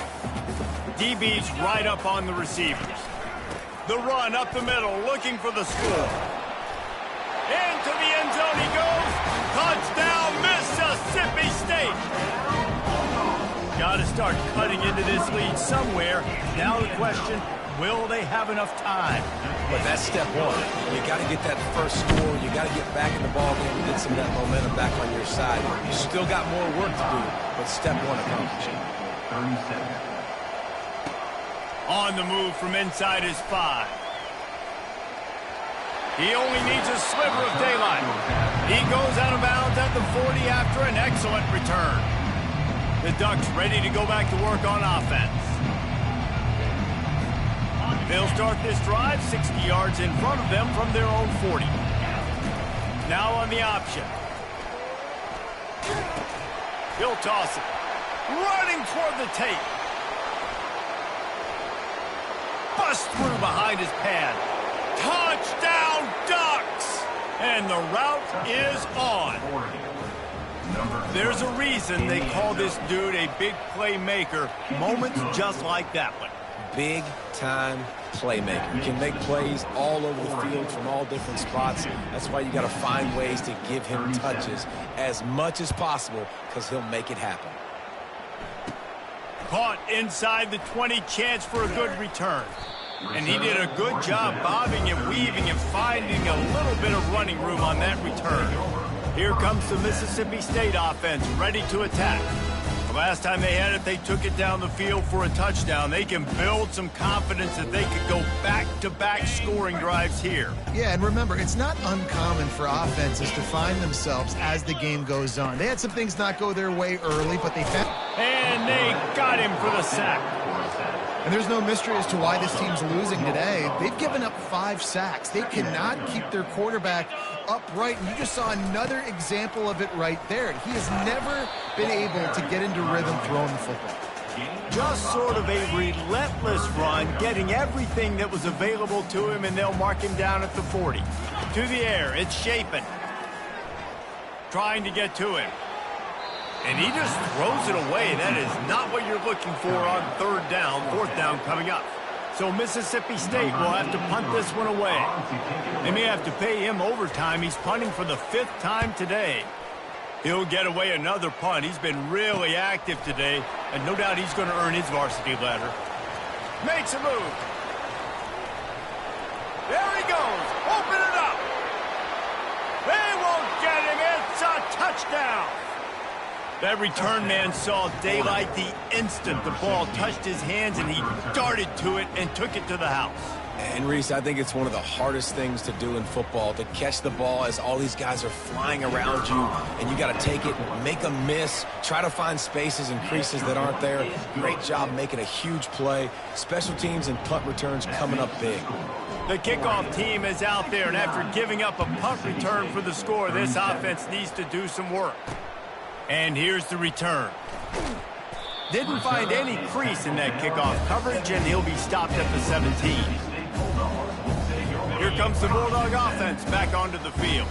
DB's right up on the receivers. The run up the middle, looking for the score. Into the end zone he goes. Touchdown, Mississippi State. Got to start cutting into this lead somewhere. Now the question, will they have enough time? But that's step 1. You got to get that first score. You got to get back in the ball game and get some of that momentum back on your side. You still got more work to do, but step 1 accomplished. 30 seconds. On the move from inside his 5. He only needs a sliver of daylight. He goes out of bounds at the 40 after an excellent return. The Ducks ready to go back to work on offense. They'll start this drive 60 yards in front of them from their own 40. Now on the option. He'll toss it. Running toward the tape. Bust through behind his pad. Touchdown, Ducks! And the route is on. There's a reason they call this dude a big playmaker. Moments just like that one. Big-time playmaker. He can make plays all over the field from all different spots. That's why you got to find ways to give him touches as much as possible, because he'll make it happen. Caught inside the 20, chance for a good return. And he did a good job bobbing and weaving and finding a little bit of running room on that return. Here comes the Mississippi State offense, ready to attack. The last time they had it, they took it down the field for a touchdown. They can build some confidence that they could go back-to-back scoring drives here. Yeah, and remember, it's not uncommon for offenses to find themselves as the game goes on. They had some things not go their way early, but they found... And they got him for the sack. And there's no mystery as to why this team's losing today. They've given up 5 sacks. They cannot keep their quarterback upright. And you just saw another example of it right there. He has never been able to get into rhythm throwing the football. Just sort of a relentless run, getting everything that was available to him, and they'll mark him down at the 40. To the air, it's Shapen. Trying to get to him. And he just throws it away. That is not what you're looking for on 3rd down, 4th down coming up. So Mississippi State will have to punt this one away. They may have to pay him overtime. He's punting for the 5th time today. He'll get away another punt. He's been really active today, and no doubt he's going to earn his varsity ladder. Makes a move. There he goes. Open it up. They won't get him. It's a touchdown. That return man saw daylight the instant the ball touched his hands, and he darted to it and took it to the house. And, Reese, I think it's one of the hardest things to do in football, to catch the ball as all these guys are flying around you, and you got to take it, make them miss, try to find spaces and creases that aren't there. Great job making a huge play. Special teams and punt returns coming up big. The kickoff team is out there, and after giving up a punt return for the score, this offense needs to do some work. And here's the return. Didn't find any crease in that kickoff coverage, and he'll be stopped at the 17. Here comes the Bulldog offense back onto the field.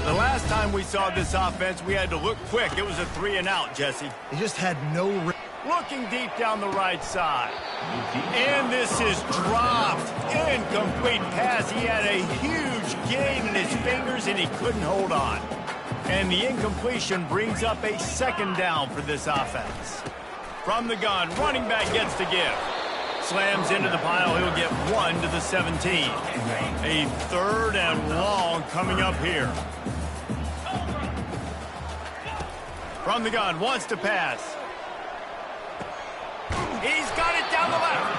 The last time we saw this offense, we had to look quick. It was a 3-and-out, Jesse. They just had no... Looking deep down the right side. And this is dropped. Incomplete pass. He had a huge gain in his fingers, and he couldn't hold on. And the incompletion brings up a 2nd down for this offense. From the gun, running back gets to give. Slams into the pile. He'll get 1 to the 17. A 3rd and long coming up here. From the gun, wants to pass. He's got it down the left.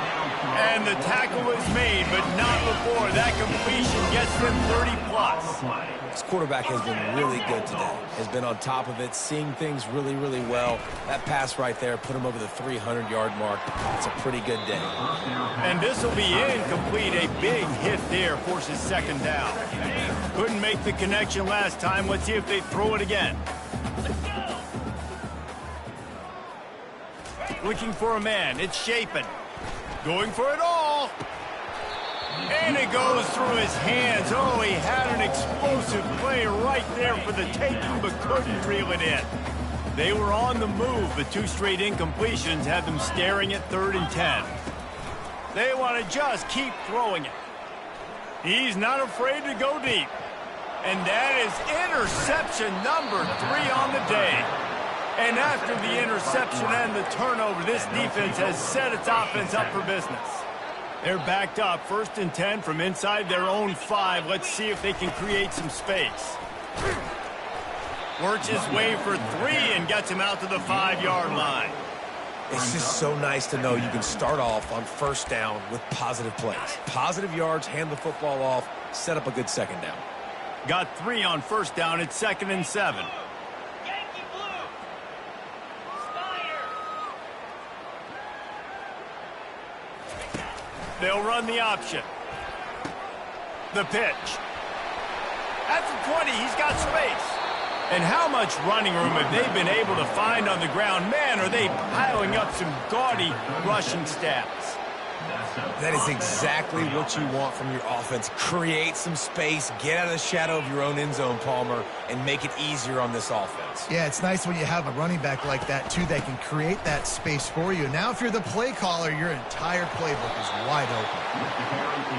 And the tackle is made, but not before. That completion gets them 30+. This quarterback has been really good today. Has been on top of it, seeing things really, really well. That pass right there put him over the 300-yard mark. It's a pretty good day. And this will be incomplete. A big hit there forces 2nd down. Couldn't make the connection last time. Let's see if they throw it again. Looking for a man. It's Shapen. Going for it all. And it goes through his hands. Oh, he had an explosive play right there for the taking, but couldn't reel it in. They were on the move, but 2 straight incompletions had them staring at 3rd and 10. They want to just keep throwing it. He's not afraid to go deep. And that is interception number 3 on the day. And after the interception and the turnover, this defense has set its offense up for business. They're backed up, 1st and 10 from inside their own 5. Let's see if they can create some space. Works his way for 3 and gets him out to the 5-yard line. It's just so nice to know you can start off on first down with positive plays. Positive yards, hand the football off, set up a good second down. Got 3 on first down. It's 2nd and 7. They'll run the option. The pitch. At the 20, he's got space. And how much running room have they been able to find on the ground? Man, are they piling up some gaudy rushing stats. That is exactly what you want from your offense. Create some space, get out of the shadow of your own end zone, Palmer, and make it easier on this offense. Yeah, it's nice when you have a running back like that, too, that can create that space for you. Now, if you're the play caller, your entire playbook is wide open.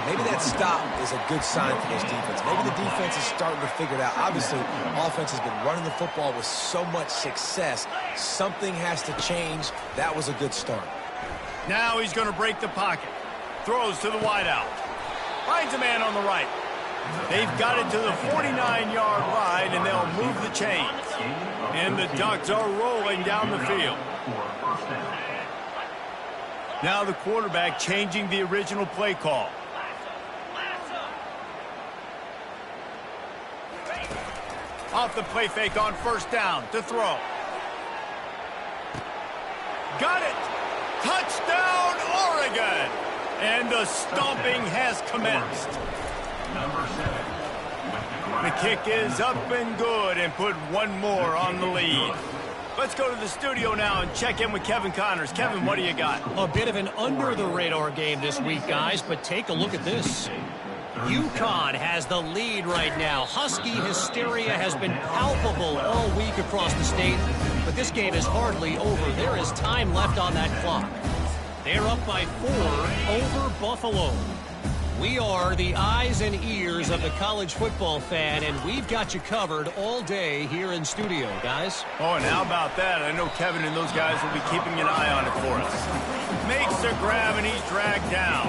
Maybe that stop is a good sign for this defense. Maybe the defense is starting to figure it out. Obviously, offense has been running the football with so much success. Something has to change. That was a good start. Now he's going to break the pocket. Throws to the wideout. Finds a man on the right. They've got it to the 49-yard line, and they'll move the chains. And the Ducks are rolling down the field. Now the quarterback changing the original play call. Off the play fake on first down to throw. Got it! Touchdown, Oregon! And the stomping has commenced. The kick is up and good and put one more on the lead. Let's go to the studio now and check in with Kevin Connors. Kevin, what do you got? A bit of an under-the-radar game this week, guys, but take a look at this. UConn has the lead right now. Husky hysteria has been palpable all week across the state, but this game is hardly over. There is time left on that clock. They're up by 4 over Buffalo. We are the eyes and ears of the college football fan, and we've got you covered all day here in studio, guys. Oh, and how about that? I know Kevin and those guys will be keeping an eye on it for us. Makes the grab, and he's dragged down.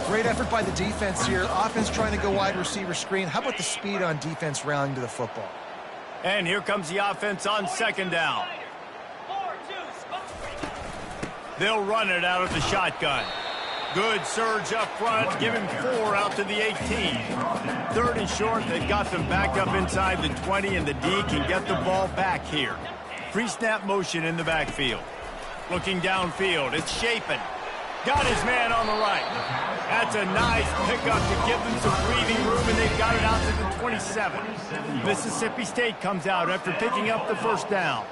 Great effort by the defense here. Offense trying to go wide receiver screen. How about the speed on defense rallying to the football? And here comes the offense on second down. They'll run it out of the shotgun. Good surge up front, giving 4 out to the 18. 3rd and short, they've got them back up inside the 20, and the D can get the ball back here. Pre-snap motion in the backfield. Looking downfield, it's Chapin. Got his man on the right. That's a nice pickup to give them some breathing room, and they've got it out to the 27. Mississippi State comes out after picking up the first down.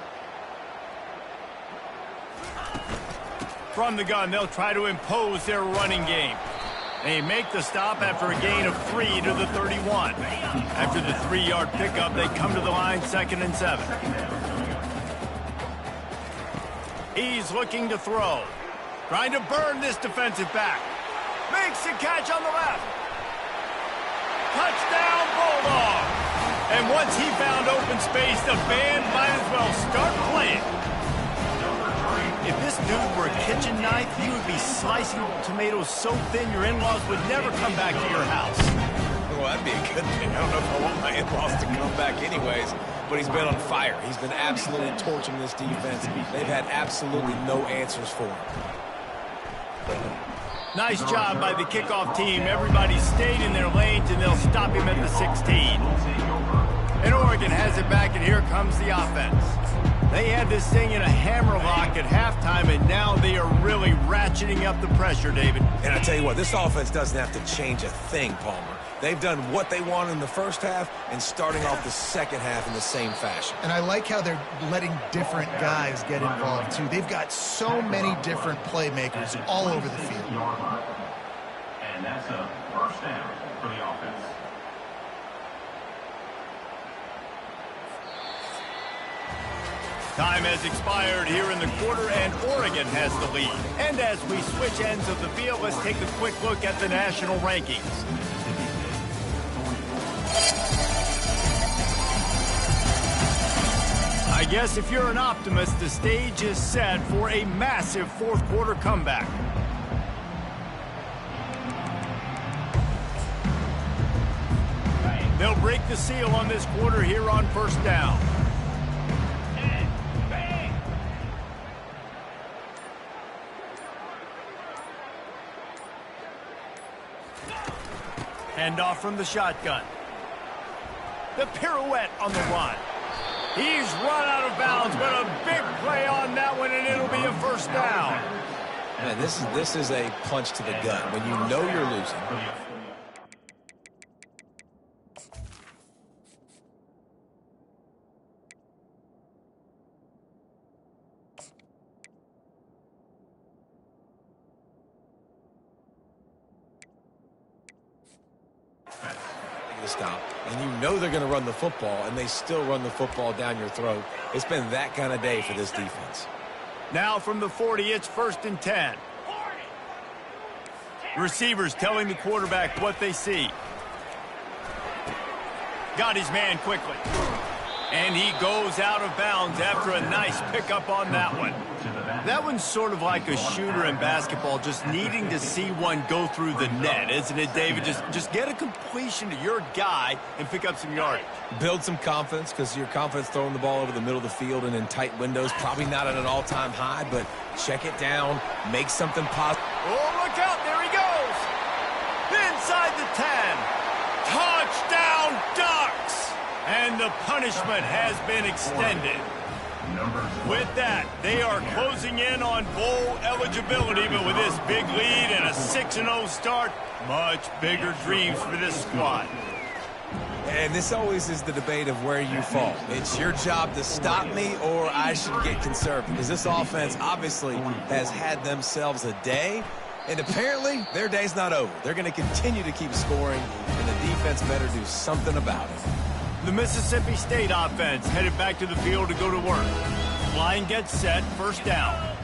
From the gun, they'll try to impose their running game. They make the stop after a gain of 3 to the 31. After the 3-yard pickup, they come to the line 2nd and 7. He's looking to throw. Trying to burn this defensive back. Makes the catch on the left. Touchdown, Bulldog. And once he found open space, the band might as well start playing. If this dude were a kitchen knife, he would be slicing tomatoes so thin your in-laws would never come back to your house. Well, that'd be a good thing. I don't know if I want my in-laws to come back anyways, but he's been on fire. He's been absolutely torching this defense. They've had absolutely no answers for him. Nice job by the kickoff team. Everybody stayed in their lanes, and they'll stop him at the 16. And Oregon has it back, and here comes the offense. They had this thing in a hammerlock at halftime, and now they are really ratcheting up the pressure, David. And I tell you what, this offense doesn't have to change a thing, Palmer. They've done what they wanted in the first half and starting off the second half in the same fashion. And I like how they're letting different guys get involved, too. They've got so many different playmakers all over the field. And that's a first down for the offense. Time has expired here in the quarter, and Oregon has the lead. And as we switch ends of the field, let's take a quick look at the national rankings. I guess if you're an optimist, the stage is set for a massive fourth quarter comeback. They'll break the seal on this quarter here on first down. Handoff from the shotgun. The pirouette on the run. He's run out of bounds, but a big play on that one, and it'll be a first down. Man, this is a punch to the gut when you know you're losing. Stop. And you know they're going to run the football, and they still run the football down your throat. It's been that kind of day for this defense. Now from the 40, it's 1st and 10. Receivers telling the quarterback what they see. Got his man quickly. And he goes out of bounds after a nice pickup on that one. That one's sort of like a shooter in basketball, just needing to see one go through the net, isn't it, David? Just get a completion to your guy and pick up some yardage. Build some confidence, because your confidence throwing the ball over the middle of the field and in tight windows, probably not at an all-time high, but check it down, make something positive. Oh, look out, there he goes. Inside the 10. Touchdown, Ducks! And the punishment has been extended. With that, they are closing in on bowl eligibility, but with this big lead and a 6-0 start, much bigger dreams for this squad. And this always is the debate of where you fall. It's your job to stop me, or I should get conservative, because this offense obviously has had themselves a day, and apparently their day's not over. They're going to continue to keep scoring, and the defense better do something about it. The Mississippi State offense headed back to the field to go to work. Line gets set, first down.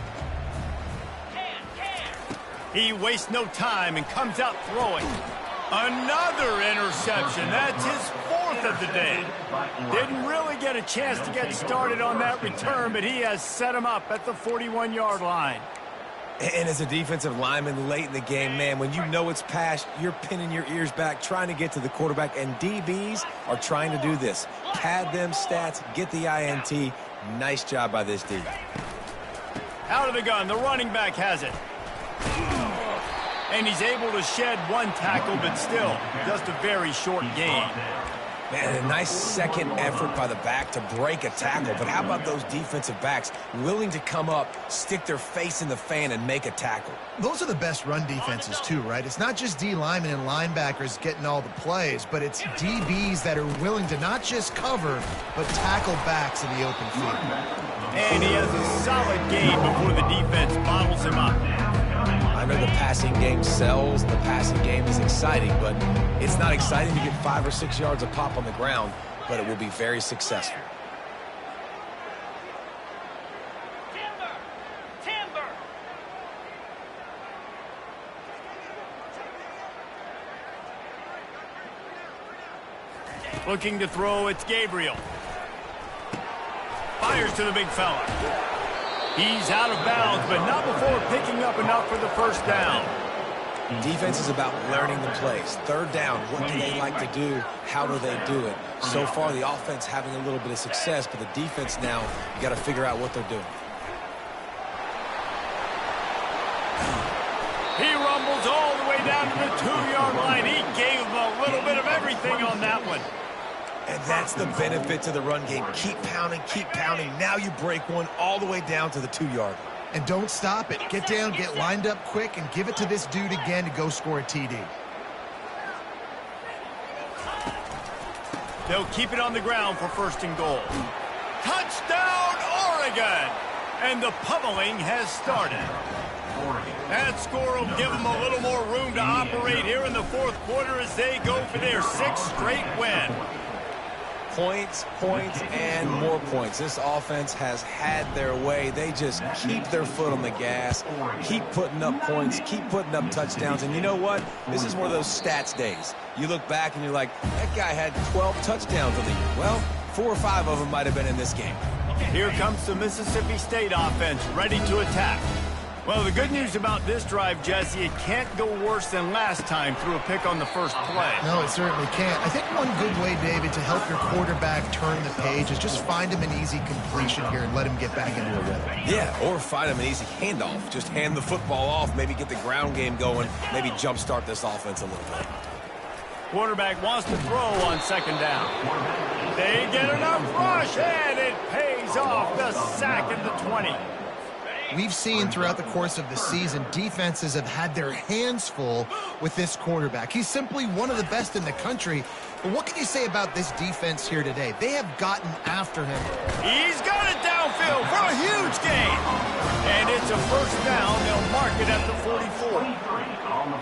He wastes no time and comes out throwing. Another interception. That's his 4th of the day. Didn't really get a chance to get started on that return, but he has set him up at the 41-yard line. And as a defensive lineman late in the game, man, when you know it's past, you're pinning your ears back, trying to get to the quarterback, and DBs are trying to do this. Pad them stats, get the INT. Nice job by this D. Out of the gun, the running back has it. And he's able to shed one tackle, but still, just a very short gain. Man, a nice second effort by the back to break a tackle. But how about those defensive backs willing to come up, stick their face in the fan, and make a tackle? Those are the best run defenses, too, right? It's not just D linemen and linebackers getting all the plays, but it's DBs that are willing to not just cover, but tackle backs in the open field. And he has a solid game before the defense bottles him up. I know the passing game sells, the passing game is exciting, but it's not exciting to get 5 or 6 yards a pop on the ground, but it will be very successful. Timber. Looking to throw, it's Gabriel. Fires to the big fella. He's out of bounds, but not before picking up enough for the first down. Defense is about learning the plays. Third down, what do they like to do? How do they do it? So far, the offense having a little bit of success, but the defense now, you got to figure out what they're doing. He rumbles all the way down to the 2-yard line. He gave him a little bit of everything on that one. And that's the benefit to the run game. Keep pounding, keep pounding. Now you break one all the way down to the 2-yard line. And don't stop it. Get down, get lined up quick, and give it to this dude again to go score a TD. They'll keep it on the ground for 1st and goal. Touchdown, Oregon! And the pummeling has started. That score will give them a little more room to operate here in the 4th quarter as they go for their 6th straight win. Points, points, and more points. This offense has had their way. They just keep their foot on the gas, keep putting up points, keep putting up touchdowns. And you know what? This is one of those stats days. You look back and you're like, that guy had 12 touchdowns on the year. Well, 4 or 5 of them might have been in this game. Here comes the Mississippi State offense ready to attack. Well, the good news about this drive, Jesse, it can't go worse than last time through a pick on the first play. No, it certainly can't. I think one good way, David, to help your quarterback turn the page is just find him an easy completion here and let him get back into a rhythm. Yeah, or find him an easy handoff. Just hand the football off, maybe get the ground game going, maybe jumpstart this offense a little bit. Quarterback wants to throw on second down. They get enough rush, and it pays off. The sack at the 20. We've seen throughout the course of the season, defenses have had their hands full with this quarterback. He's simply one of the best in the country. But what can you say about this defense here today? They have gotten after him. He's got it downfield for a huge gain. And it's a first down. They'll mark it at the 44.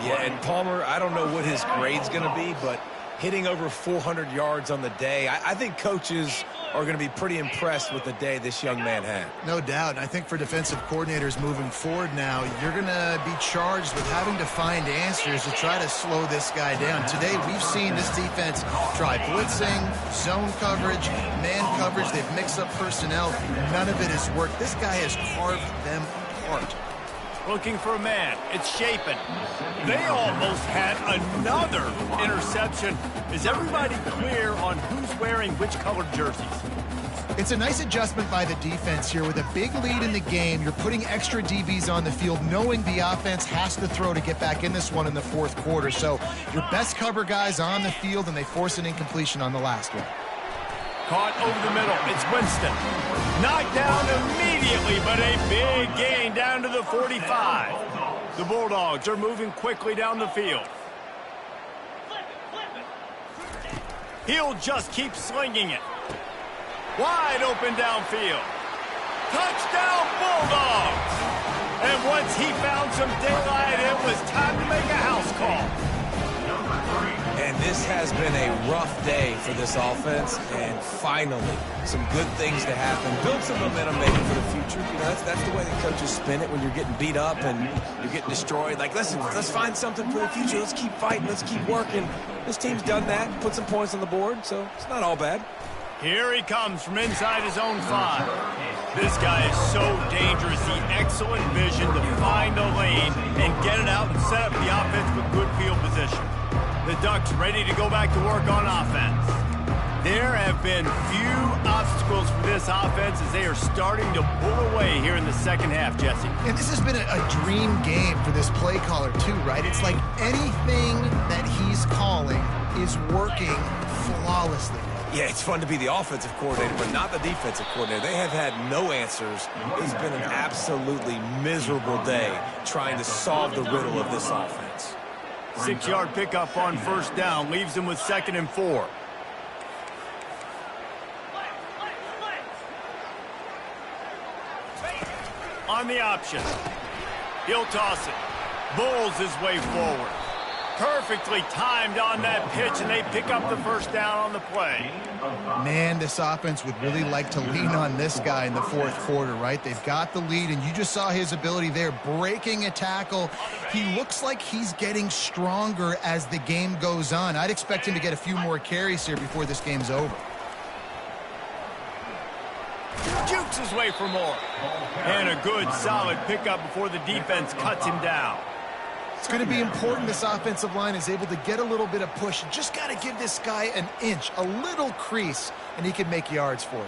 Yeah, and Palmer, I don't know what his grade's going to be, but hitting over 400 yards on the day, I think coaches are going to be pretty impressed with the day this young man had. No doubt. And I think for defensive coordinators moving forward now, you're going to be charged with having to find answers to try to slow this guy down. Today, we've seen this defense try blitzing, zone coverage, man coverage. They've mixed up personnel. None of it has worked. This guy has carved them apart. Looking for a man. It's Shapen. They almost had another interception. Is everybody clear on who's wearing which colored jerseys? It's a nice adjustment by the defense here. With a big lead in the game, you're putting extra DBs on the field, knowing the offense has to throw to get back in this one in the fourth quarter. So your best cover guys on the field, and they force an incompletion on the last one. Caught over the middle. It's Winston. Knocked down immediately, but a big gain down to the 45. The Bulldogs are moving quickly down the field. He'll just keep slinging it. Wide open downfield. Touchdown Bulldogs! And once he found some daylight, it was time to make a house call. And this has been a rough day for this offense, and finally, some good things to happen. Build some momentum maybe for the future. You know, that's the way the coaches spin it when you're getting beat up and you're getting destroyed. Like, listen, let's find something for the future. Let's keep fighting. Let's keep working. This team's done that, put some points on the board, so it's not all bad. Here he comes from inside his own 5. This guy is so dangerous. The excellent vision to find a lane and get it out and set up the offense with good field position. The Ducks ready to go back to work on offense. There have been few obstacles for this offense as they are starting to pull away here in the second half, Jesse. And this has been a dream game for this play caller too, right? It's like anything that he's calling is working flawlessly. Yeah, it's fun to be the offensive coordinator, but not the defensive coordinator. They have had no answers. It's been an absolutely miserable day trying to solve the riddle of this offense. 6-yard pickup on first down leaves them with 2nd and 4. On the option. He'll toss it. Bowls his way forward. Perfectly timed on that pitch, and they pick up the first down on the play. Man, this offense would really like to lean on this guy in the fourth quarter, right? They've got the lead, and you just saw his ability there, breaking a tackle. He looks like he's getting stronger as the game goes on. I'd expect him to get a few more carries here before this game's over. Jukes his way for more. And a good, solid pickup before the defense cuts him down. It's going to be important this offensive line is able to get a little bit of push. You just got to give this guy an inch, a little crease, and he can make yards for you.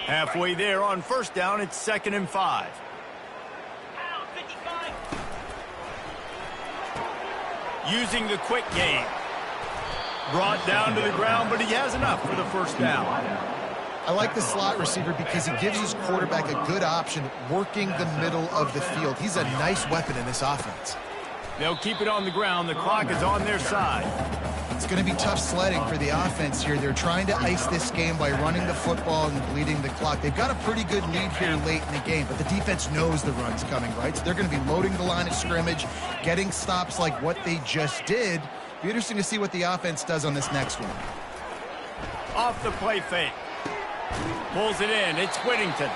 Halfway there on first down, it's 2nd and 5. Using the quick game. Brought down to the ground, but he has enough for the first down. I like the slot receiver because he gives his quarterback a good option working the middle of the field. He's a nice weapon in this offense. They'll keep it on the ground. The clock is on their side. It's going to be tough sledding for the offense here. They're trying to ice this game by running the football and bleeding the clock. They've got a pretty good lead here late in the game, but the defense knows the run's coming, right? So they're going to be loading the line of scrimmage, getting stops like what they just did. Be interesting to see what the offense does on this next one. Off the play fake. Pulls it in. It's Whittington.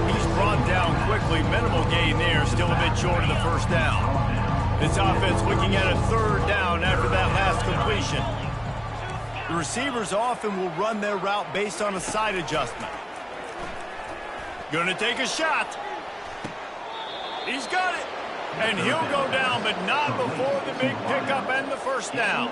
He's brought down quickly. Minimal gain there. Still a bit short of the first down. This offense looking at a 3rd down after that last completion. The receivers often will run their route based on a side adjustment. Gonna take a shot. He's got it. And he'll go down, but not before the big pickup and the first down.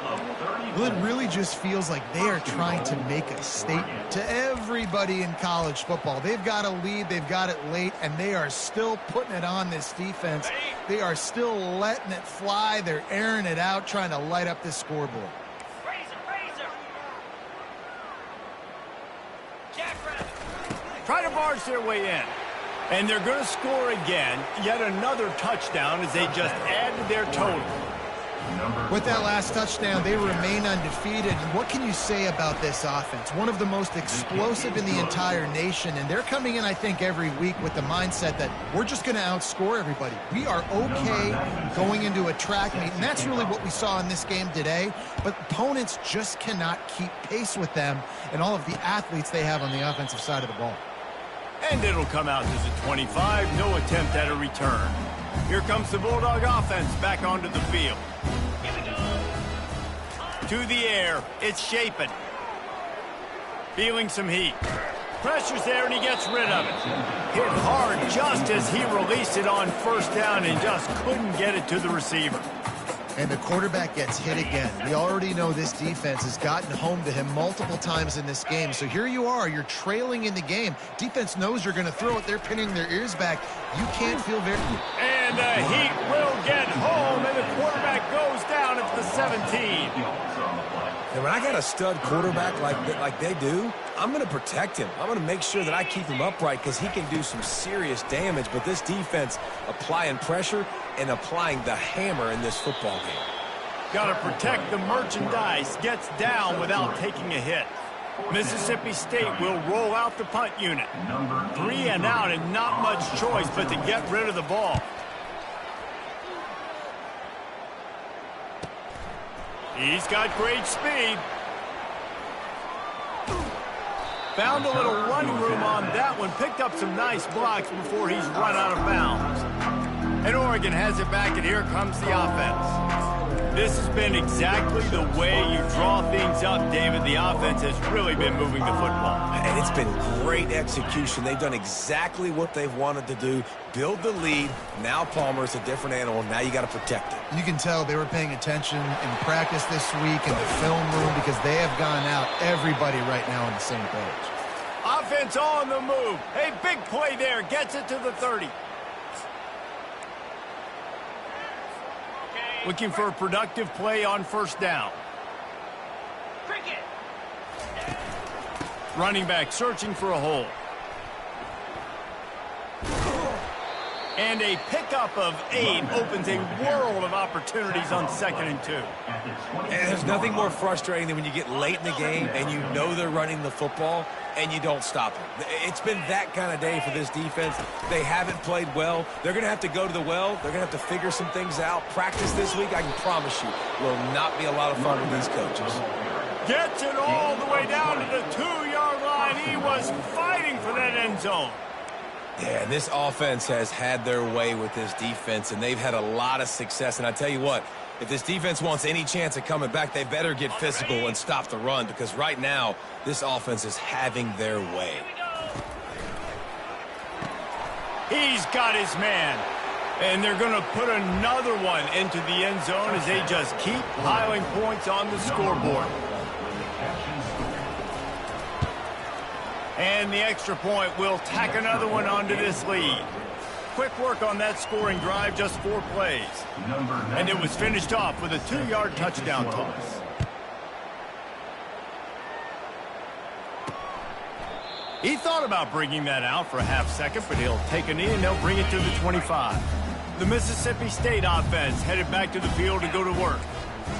Well, it really just feels like they are trying to make a statement to everybody in college football. They've got a lead, they've got it late, and they are still putting it on this defense. They are still letting it fly. They're airing it out, trying to light up this scoreboard. Try to barge their way in. And they're going to score again, yet another touchdown as they just added their total. With that last touchdown, they remain undefeated. And what can you say about this offense? One of the most explosive in the entire nation. And they're coming in, I think, every week with the mindset that we're just going to outscore everybody. We are okay going into a track meet. And that's really what we saw in this game today. But opponents just cannot keep pace with them and all of the athletes they have on the offensive side of the ball. And it'll come out to the 25. No attempt at a return. Here comes the Bulldog offense back onto the field. To the air. It's Shapen. Feeling some heat. Pressure's there, and he gets rid of it. Hit hard just as he released it on first down and just couldn't get it to the receiver. And the quarterback gets hit again. We already know this defense has gotten home to him multiple times in this game. So here you are. You're trailing in the game. Defense knows you're going to throw it. They're pinning their ears back. You can't feel very... And the heat will get home, and the quarterback goes down at the 17. And when I got a stud quarterback like they do, I'm going to protect him. I'm going to make sure that I keep him upright because he can do some serious damage. But this defense applying pressure and applying the hammer in this football game. Got to protect the merchandise. Gets down without taking a hit. Mississippi State will roll out the punt unit. 3 and out and not much choice but to get rid of the ball. He's got great speed. Found a little running room on that one. Picked up some nice blocks before he's run out of bounds. And Oregon has it back, and here comes the offense. This has been exactly the way you draw things up, David. The offense has really been moving the football. And it's been great execution. They've done exactly what they've wanted to do. Build the lead. Now Palmer's a different animal. Now you got to protect it. You can tell they were paying attention in practice this week in the film room because they have gone out, everybody right now on the same page. Offense on the move. Hey, big play there. Gets it to the 30. Looking for a productive play on first down. Running back searching for a hole. And a pickup of 8 opens a world of opportunities on 2nd and 2. And there's nothing more frustrating than when you get late in the game and you know they're running the football and you don't stop them. It's been that kind of day for this defense. They haven't played well. They're going to have to go to the well. They're going to have to figure some things out. Practice this week, I can promise you, will not be a lot of fun with these coaches. Gets it all the way down to the 2-yard line. He was fighting for that end zone. Yeah, this offense has had their way with this defense, and they've had a lot of success. And I tell you what, if this defense wants any chance of coming back, they better get physical and stop the run, because right now, this offense is having their way. He's got his man. And they're going to put another one into the end zone as they just keep piling points on the scoreboard. And the extra point will tack another one onto this lead. Quick work on that scoring drive, just 4 plays. And it was finished off with a 2-yard touchdown toss. He thought about bringing that out for a half second, but he'll take a knee and they'll bring it to the 25. The Mississippi State offense headed back to the field to go to work.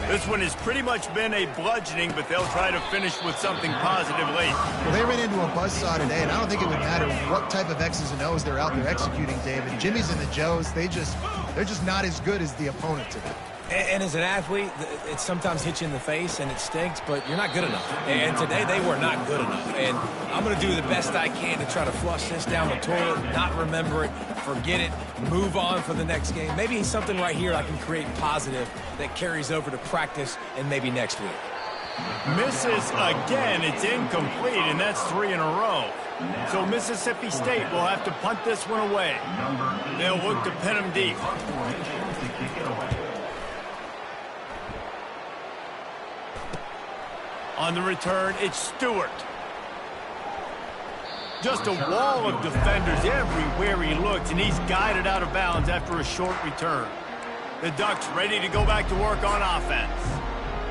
This one has pretty much been a bludgeoning, but they'll try to finish with something positive late. Well, they ran into a buzzsaw today, and I don't think it would matter what type of X's and O's they're out there executing, David. Jimmy's and the Joes, they're just not as good as the opponent today. And as an athlete, it sometimes hits you in the face and it stinks, but you're not good enough. And today they were not good enough. And I'm going to do the best I can to try to flush this down the toilet, not remember it, forget it, move on for the next game. Maybe something right here I can create positive that carries over to practice and maybe next week. Misses again. It's incomplete, and that's 3 in a row. So Mississippi State will have to punt this one away. They'll look to pin him deep. On the return, it's Stewart. Just a wall of defenders everywhere he looks, and he's guided out of bounds after a short return. The Ducks ready to go back to work on offense.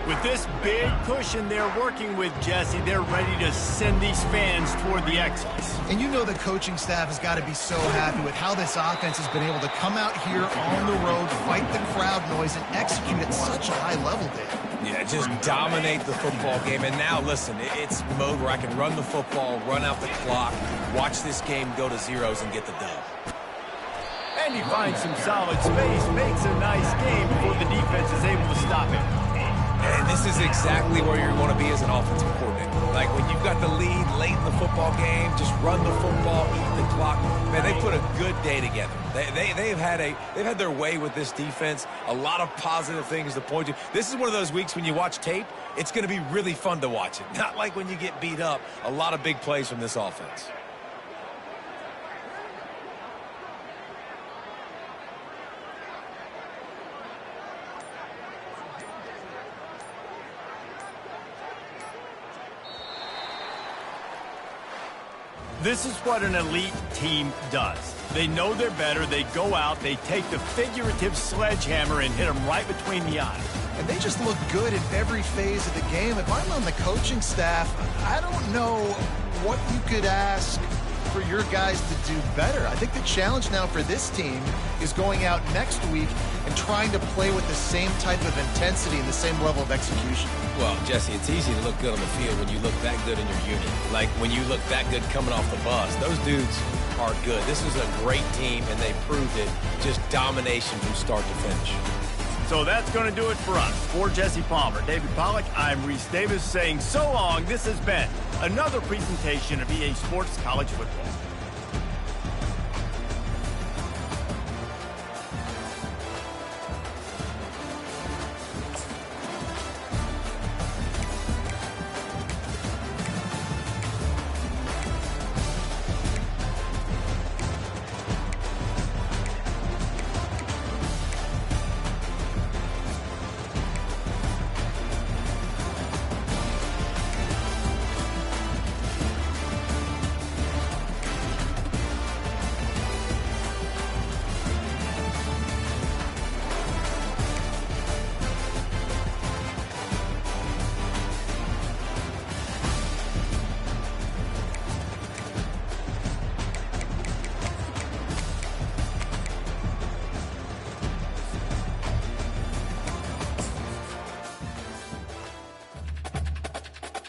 With this big cushion they're working with, Jesse, they're ready to send these fans toward the exits. And you know the coaching staff has got to be so happy with how this offense has been able to come out here on the road, fight the crowd noise, and execute at such a high level, Dave. Yeah, just dominate the football game. And now, listen, it's mode where I can run the football, run out the clock, watch this game go to zeros and get the dub. And he finds some solid space, makes a nice game before the defense is able to stop him. And this is exactly where you want to be as an offensive coordinator. Like when you've got the lead late in the football game, just run the football, eat the clock. Man, they put a good day together. They've had their way with this defense. A lot of positive things to point to. This is one of those weeks when you watch tape, it's going to be really fun to watch it. Not like when you get beat up. A lot of big plays from this offense. This is what an elite team does. They know they're better. They go out. They take the figurative sledgehammer and hit them right between the eyes. And they just look good in every phase of the game. If I'm on the coaching staff, I don't know what you could ask for your guys to do better. I think the challenge now for this team is going out next week and trying to play with the same type of intensity and the same level of execution. Well, Jesse, it's easy to look good on the field when you look that good in your unit. Like when you look that good coming off the bus. Those dudes are good. This is a great team, and they proved it. Just domination from start to finish. So that's going to do it for us. For Jesse Palmer, David Pollack, I'm Reese Davis saying so long. This has been another presentation of EA Sports College Football.